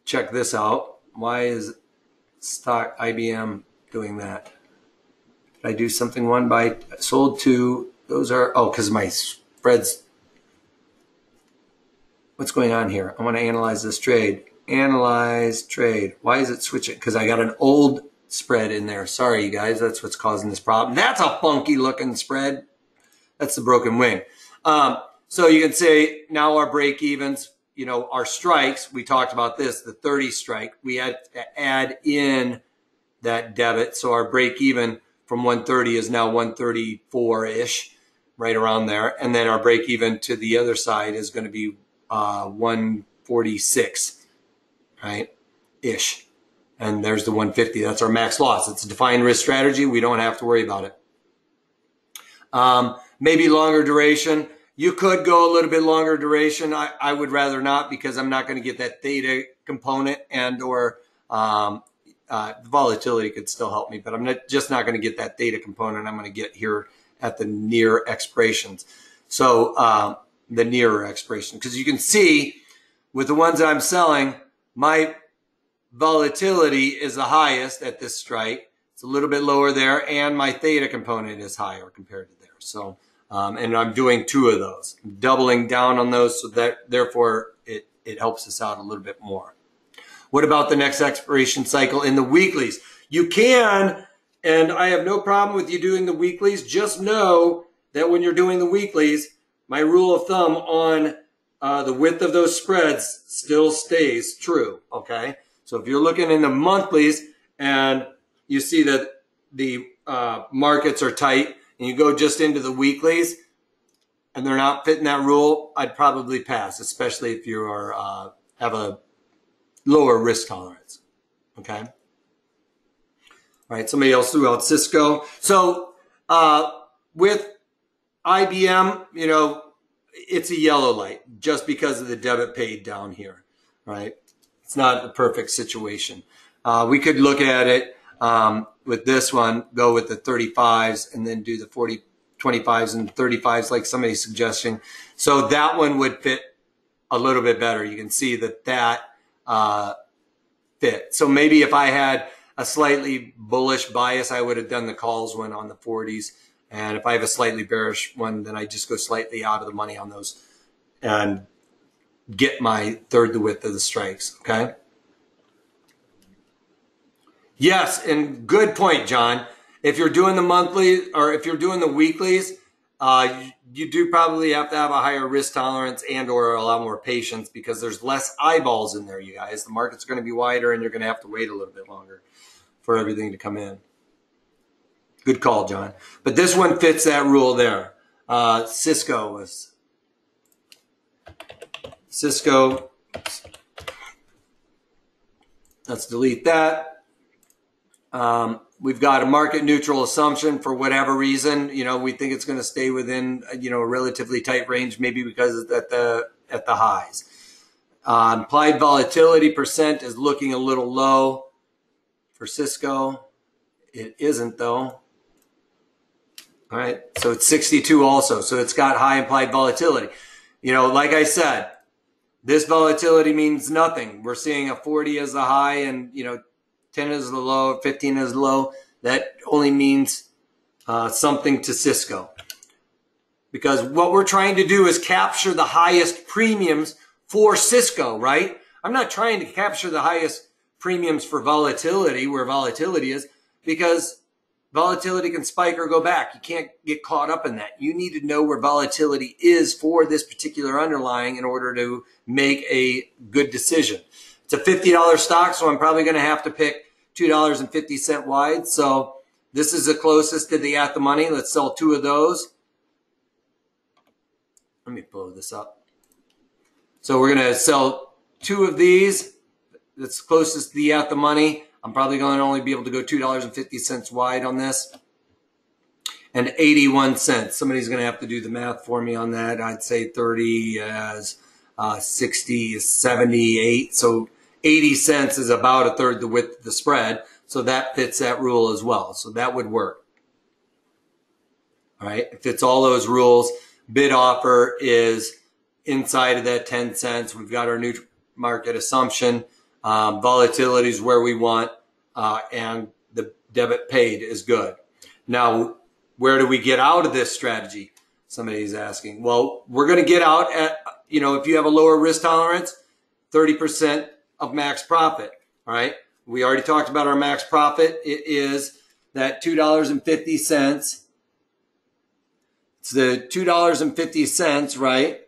Check this out. Why is stock IBM doing that? Did I do something? One by sold two. Those are, oh, because my spreads. What's going on here? I want to analyze this trade. Analyze trade. Why is it switching? Because I got an old spread in there. Sorry, you guys. That's what's causing this problem. That's a funky looking spread. That's the broken wing. So you can say now our break evens, you know, our strikes, we talked about this, the 30 strike, we had to add in that debit. So our break even from 130 is now 134-ish, right around there. And then our break even to the other side is going to be 146, right, ish. And there's the 150. That's our max loss. It's a defined risk strategy. We don't have to worry about it. Maybe longer duration. You could go a little bit longer duration. I would rather not, because I'm not going to get that theta component, and or volatility could still help me, but I'm just not going to get that theta component. I'm going to get here at the near expirations. So the nearer expiration, because you can see with the ones that I'm selling, my volatility is the highest at this strike. It's a little bit lower there, and my theta component is higher compared to there. So, and I'm doing 2 of those. I'm doubling down on those, so that therefore it helps us out a little bit more. What about the next expiration cycle in the weeklies? You can, and I have no problem with you doing the weeklies. Just know that when you're doing the weeklies, my rule of thumb on the width of those spreads still stays true, okay? So if you're looking in the monthlies and you see that the markets are tight and you go just into the weeklies and they're not fitting that rule, I'd probably pass, especially if you are have a lower risk tolerance, okay? All right, somebody else threw out Cisco. So with IBM, you know, it's a yellow light just because of the debit paid down here, right? It's not a perfect situation. We could look at it with this one, go with the 35s and then do the 25s and 35s like somebody's suggestion. So that one would fit a little bit better. You can see that fit. So maybe if I had a slightly bullish bias, I would have done the calls one on the 40s. And if I have a slightly bearish one, then I just go slightly out of the money on those and get my third the width of the strikes, okay? Yes, and good point, John. If you're doing the monthly or if you're doing the weeklies, you do probably have to have a higher risk tolerance and or a lot more patience because there's less eyeballs in there, you guys. The market's going to be wider and you're going to have to wait a little bit longer for everything to come in. Good call, John. But this one fits that rule there. Cisco. Let's delete that. We've got a market neutral assumption for whatever reason. You know, we think it's going to stay within, you know, a relatively tight range, maybe because it's at the highs. Implied volatility percent is looking a little low for Cisco. It isn't though. All right, so it's 62 also. So it's got high implied volatility. You know, like I said, this volatility means nothing. We're seeing a 40 as the high and, you know, 10 is the low, 15 is low. That only means something to Cisco. Because what we're trying to do is capture the highest premiums for Cisco, right? I'm not trying to capture the highest premiums for volatility, where volatility is, because volatility can spike or go back. You can't get caught up in that. You need to know where volatility is for this particular underlying in order to make a good decision. It's a $50 stock, so I'm probably going to have to pick $2.50 wide. So this is the closest to the at the money. Let's sell 2 of those. Let me blow this up. So we're going to sell 2 of these. That's closest to the at the money. I'm probably going to only be able to go $2.50 wide on this. And 81 cents. Somebody's going to have to do the math for me on that. I'd say 30 as 60 is 78. So 80 cents is about a third the width of the spread. So that fits that rule as well. So that would work. All right. It fits all those rules. Bid offer is inside of that 10 cents. We've got our new market assumption. Volatility is where we want, and the debit paid is good. Now, where do we get out of this strategy? Somebody's asking. Well, we're going to get out at, you know, if you have a lower risk tolerance, 30% of max profit. All right. We already talked about our max profit. It is that $2.50. It's the $2.50, right?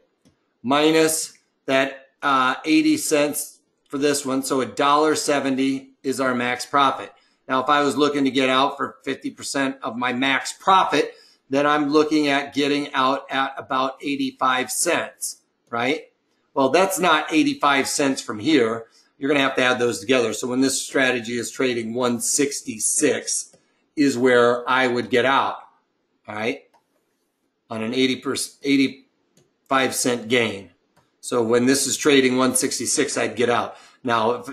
Minus that 80 cents for this one. So $1.70 is our max profit. Now, if I was looking to get out for 50% of my max profit, then I'm looking at getting out at about 85 cents, right? Well, that's not 85 cents from here. You're going to have to add those together. So when this strategy is trading 166 is where I would get out, all right, on an 85 cent gain. So when this is trading 166, I'd get out. Now, if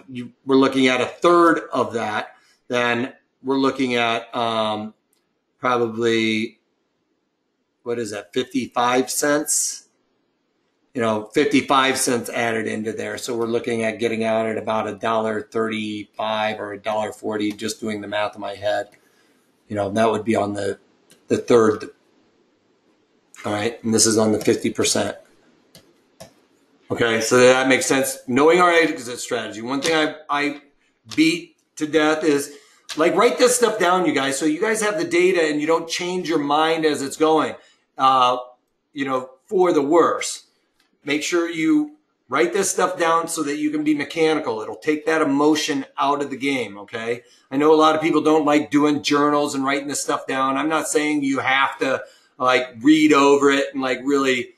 we're looking at a third of that, then we're looking at probably, what is that, 55 cents? 55 cents added into there. So we're looking at getting out at about $1.35 or $1.40, just doing the math in my head. That would be on the third. All right. And this is on the 50%. Okay. So that makes sense. Knowing our exit strategy. One thing I beat to death is, like, write this stuff down, you guys. So you guys have the data and you don't change your mind as it's going, for the worse. Make sure you write this stuff down so that you can be mechanical. It'll take that emotion out of the game, okay? I know a lot of people don't like doing journals and writing this stuff down. I'm not saying you have to, read over it and, really,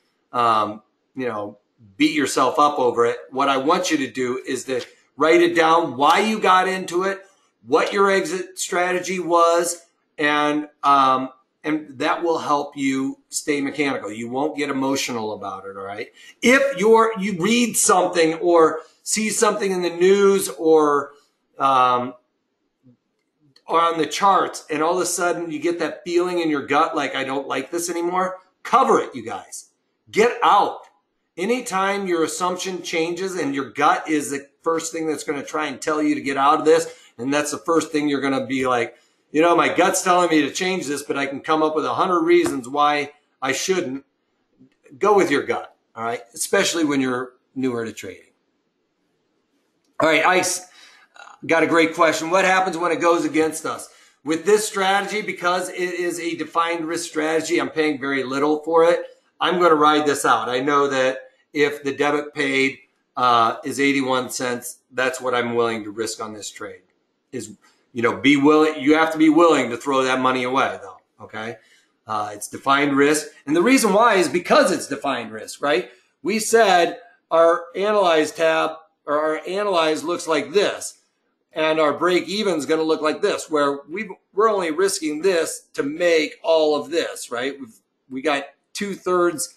beat yourself up over it. What I want you to do is to write it down, why you got into it, what your exit strategy was, and that will help you stay mechanical. You won't get emotional about it, all right? If you read something or see something in the news or on the charts, and all of a sudden you get that feeling in your gut like, I don't like this anymore, cover it, you guys. Get out. Anytime your assumption changes and your gut is the first thing that's going to try and tell you to get out of this, and that's the first thing you're going to be like, my gut's telling me to change this, but I can come up with 100 reasons why I shouldn't. Go with your gut, all right? Especially when you're newer to trading. All right, Ice got a great question. What happens when it goes against us? With this strategy, because it is a defined risk strategy, I'm paying very little for it. I'm going to ride this out. I know that if the debit paid is 81 cents, that's what I'm willing to risk on this trade. Be willing. You have to be willing to throw that money away, though. Okay. It's defined risk. And the reason why is because it's defined risk, right? We said our analyze tab or our analyze looks like this, and our break even is going to look like this, where we're only risking this to make all of this, right? We got 2/3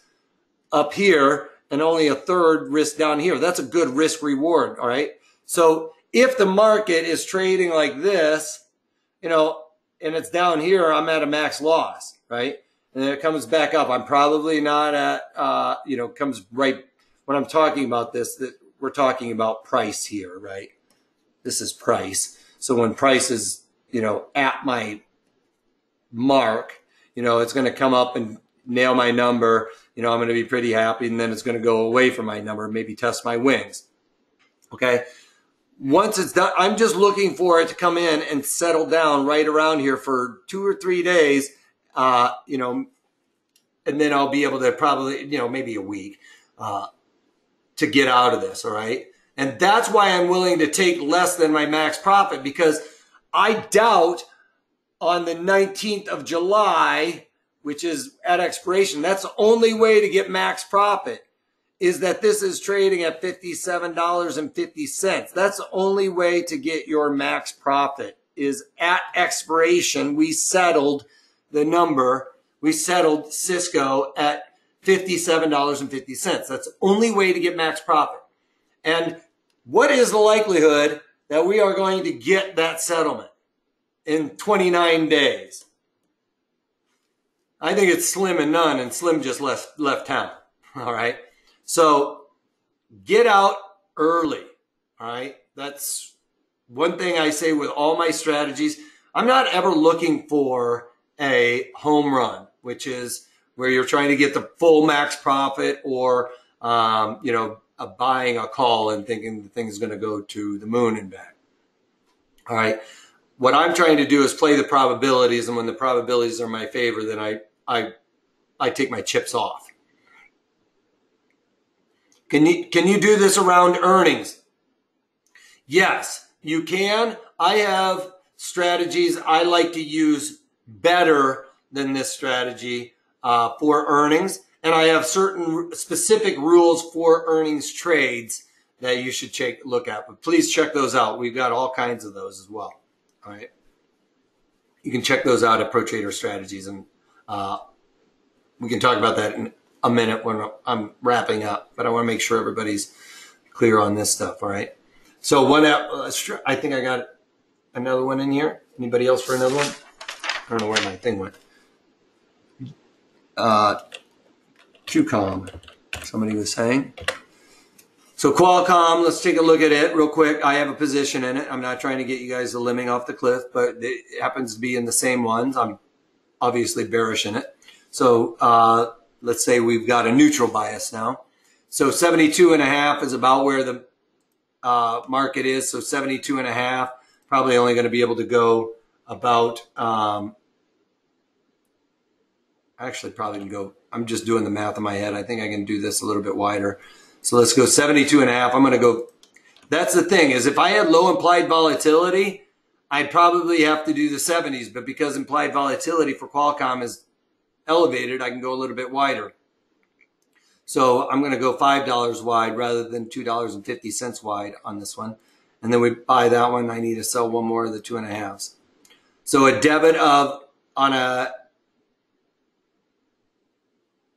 up here and only 1/3 risk down here. That's a good risk reward. All right. So if the market is trading like this, and it's down here, I'm at a max loss, right? And then it comes back up. I'm probably not at, comes right, when I'm talking about this, that we're talking about price here, right? This is price. So when price is, at my mark, it's going to come up and nail my number. I'm going to be pretty happy, and then it's going to go away from my number, maybe test my wings. Okay. Once it's done, I'm just looking for it to come in and settle down right around here for 2 or 3 days, and then I'll be able to probably, maybe a week, to get out of this. All right. And that's why I'm willing to take less than my max profit, because I doubt on the 19th of July, which is at expiration, that's the only way to get max profit, is that this is trading at $57.50. That's the only way to get your max profit, is at expiration. We settled the number. We settled Cisco at $57.50. That's the only way to get max profit. And what is the likelihood that we are going to get that settlement in 29 days? I think it's slim and none, and Slim just left town. All right. So get out early. All right. That's one thing I say with all my strategies. I'm not ever looking for a home run, which is where you're trying to get the full max profit, or, buying a call and thinking the thing is going to go to the moon and back. All right. What I'm trying to do is play the probabilities. And when the probabilities are in my favor, then I take my chips off. Can you do this around earnings? Yes, you can. I have strategies I like to use better than this strategy for earnings. And I have certain specific rules for earnings trades that you should look at. But please check those out. We've got all kinds of those as well. All right. You can check those out at Pro Trader Strategies. And we can talk about that in a minute when I'm wrapping up. But I want to make sure everybody's clear on this stuff. All right. So I think I got another one in here. Anybody else for another one? I don't know where my thing went. QCOM. somebody was saying. So Qualcomm, let's take a look at it real quick. I have a position in it. I'm not trying to get you guys a lemming off the cliff, but it happens to be in the same ones. I'm obviously bearish in it. So let's say we've got a neutral bias now. So 72.5 is about where the market is. So 72.5, probably only going to be able to go about, actually probably can go, I'm just doing the math in my head. I think I can do this a little bit wider. So let's go 72.5. I'm going to go, that's the thing is if I had low implied volatility, I'd probably have to do the 70s, but because implied volatility for Qualcomm is elevated, I can go a little bit wider. So I'm going to go $5 wide rather than $2.50 wide on this one. And then we buy that one. I need to sell one more of the 2.5s. So a debit of, on a,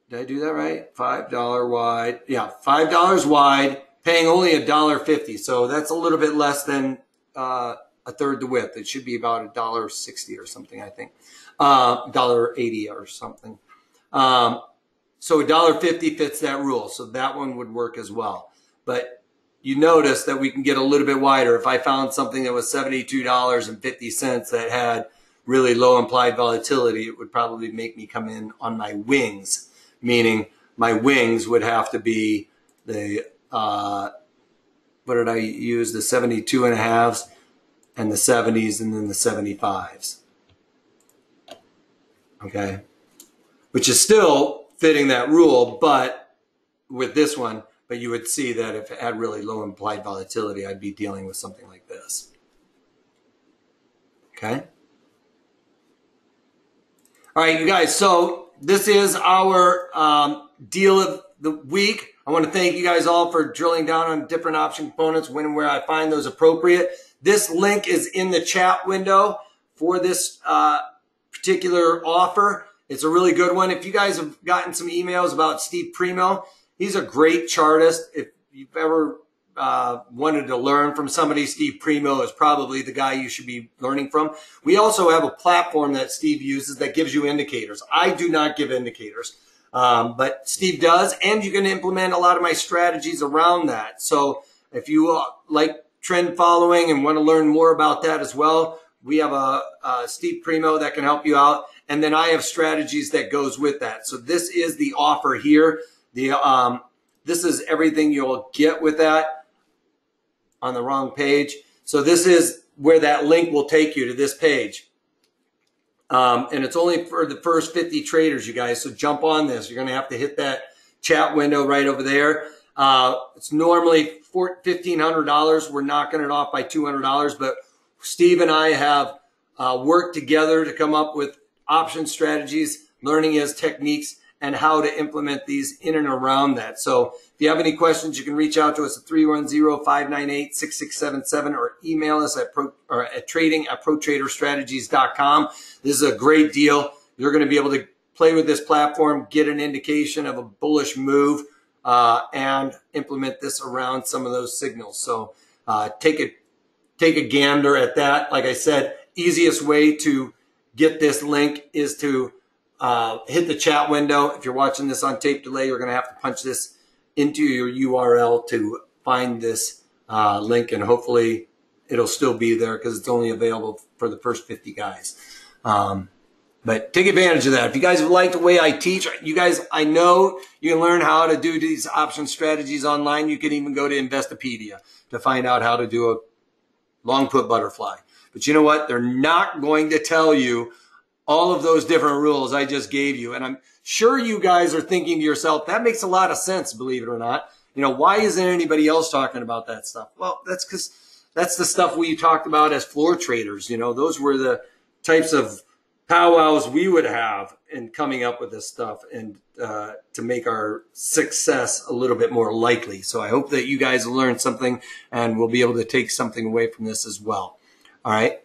did I do that right? $5 wide. Yeah, $5 wide, paying only $1.50. So that's a little bit less than a third the width. It should be about $1.60 or something, I think. $1.80 or something. So $1.50 fits that rule. So that one would work as well. But you notice that we can get a little bit wider. If I found something that was $72.50 that had really low implied volatility, it would probably make me come in on my wings. Meaning my wings would have to be the, what did I use? The 72.5s and the 70s and then the 75s. Okay. Which is still fitting that rule, but with this one, but you would see that if it had really low implied volatility, I'd be dealing with something like this. Okay. All right, you guys. So this is our deal of the week. I want to thank you guys all for drilling down on different option components when and where I find those appropriate. This link is in the chat window for this particular offer. It's a really good one. If you guys have gotten some emails about Steve Primo, he's a great chartist. If you've ever wanted to learn from somebody, Steve Primo is probably the guy you should be learning from. We also have a platform that Steve uses that gives you indicators. I do not give indicators, but Steve does, and you can implement a lot of my strategies around that. So if you like trend following and want to learn more about that as well, we have a Steve Primo that can help you out. And then I have strategies that goes with that. So this is the offer here. This is everything you'll get with that on the wrong page. So this is where that link will take you to this page. And it's only for the first 50 traders, you guys. So jump on this. You're going to have to hit that chat window right over there. It's normally $1,500. We're knocking it off by $200. But Steve and I have worked together to come up with option strategies, learning his techniques, and how to implement these in and around that. So if you have any questions, you can reach out to us at 310-598-6677 or email us at trading@protraderstrategies.com. This is a great deal. You're going to be able to play with this platform, get an indication of a bullish move, and implement this around some of those signals. So take a gander at that. Like I said, easiest way to get this link is to hit the chat window. If you're watching this on tape delay, you're going to have to punch this into your URL to find this link, and hopefully it'll still be there because it's only available for the first 50 guys. But take advantage of that. If you guys like the way I teach, you guys, I know you can learn how to do these option strategies online. You can even go to Investopedia to find out how to do a long put butterfly. But you know what? They're not going to tell you all of those different rules I just gave you. And I'm sure you guys are thinking to yourself, that makes a lot of sense, believe it or not. You know, why isn't anybody else talking about that stuff? Well, that's because that's the stuff we talked about as floor traders. You know, those were the types of powwows we would have in coming up with this stuff and to make our success a little bit more likely. So I hope that you guys will learn something and we'll be able to take something away from this as well. All right.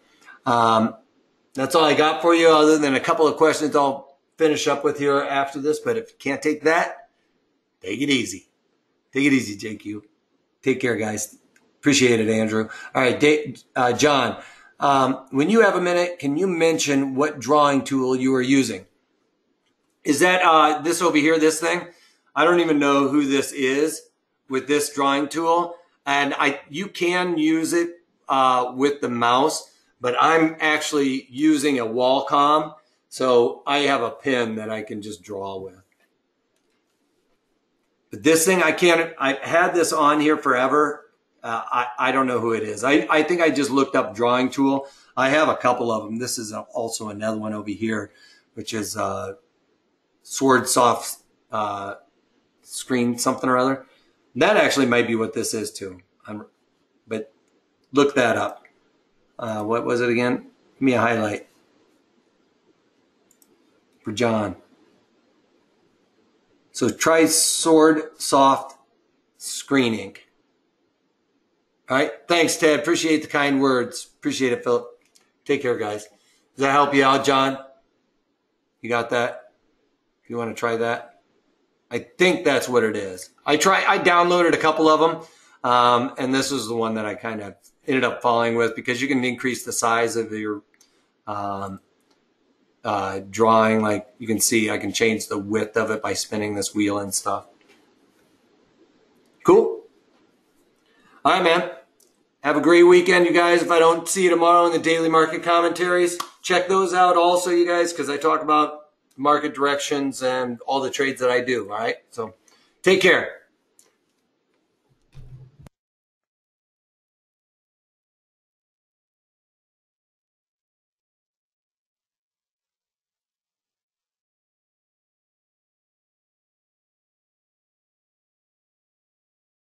That's all I got for you other than a couple of questions I'll finish up with here after this. But if you can't take that, take it easy. Take it easy, JQ. Take care, guys. Appreciate it, Andrew. All right, John, when you have a minute, can you mention what drawing tool you are using? Is that this over here, this thing? I don't even know who this is with this drawing tool. And you can use it with the mouse, but I'm actually using a Wacom. So I have a pen that I can just draw with. But this thing, I had this on here forever. I don't know who it is. I think I just looked up drawing tool. I have a couple of them. This is also another one over here, which is Sword Soft Screen something or other. That actually might be what this is too. But look that up. What was it again? Give me a highlight for John. So try Sword Soft Screening. All right. Thanks, Ted. Appreciate the kind words. Appreciate it, Philip. Take care, guys. Does that help you out, John? You got that? If you want to try that? I think that's what it is. I downloaded a couple of them, and this was the one that I kind of ended up falling with because you can increase the size of your drawing. Like you can see, I can change the width of it by spinning this wheel and stuff. Cool. All right, man. Have a great weekend, you guys. If I don't see you tomorrow in the daily market commentaries, check those out also, you guys, because I talk about market directions and all the trades that I do. All right. So take care.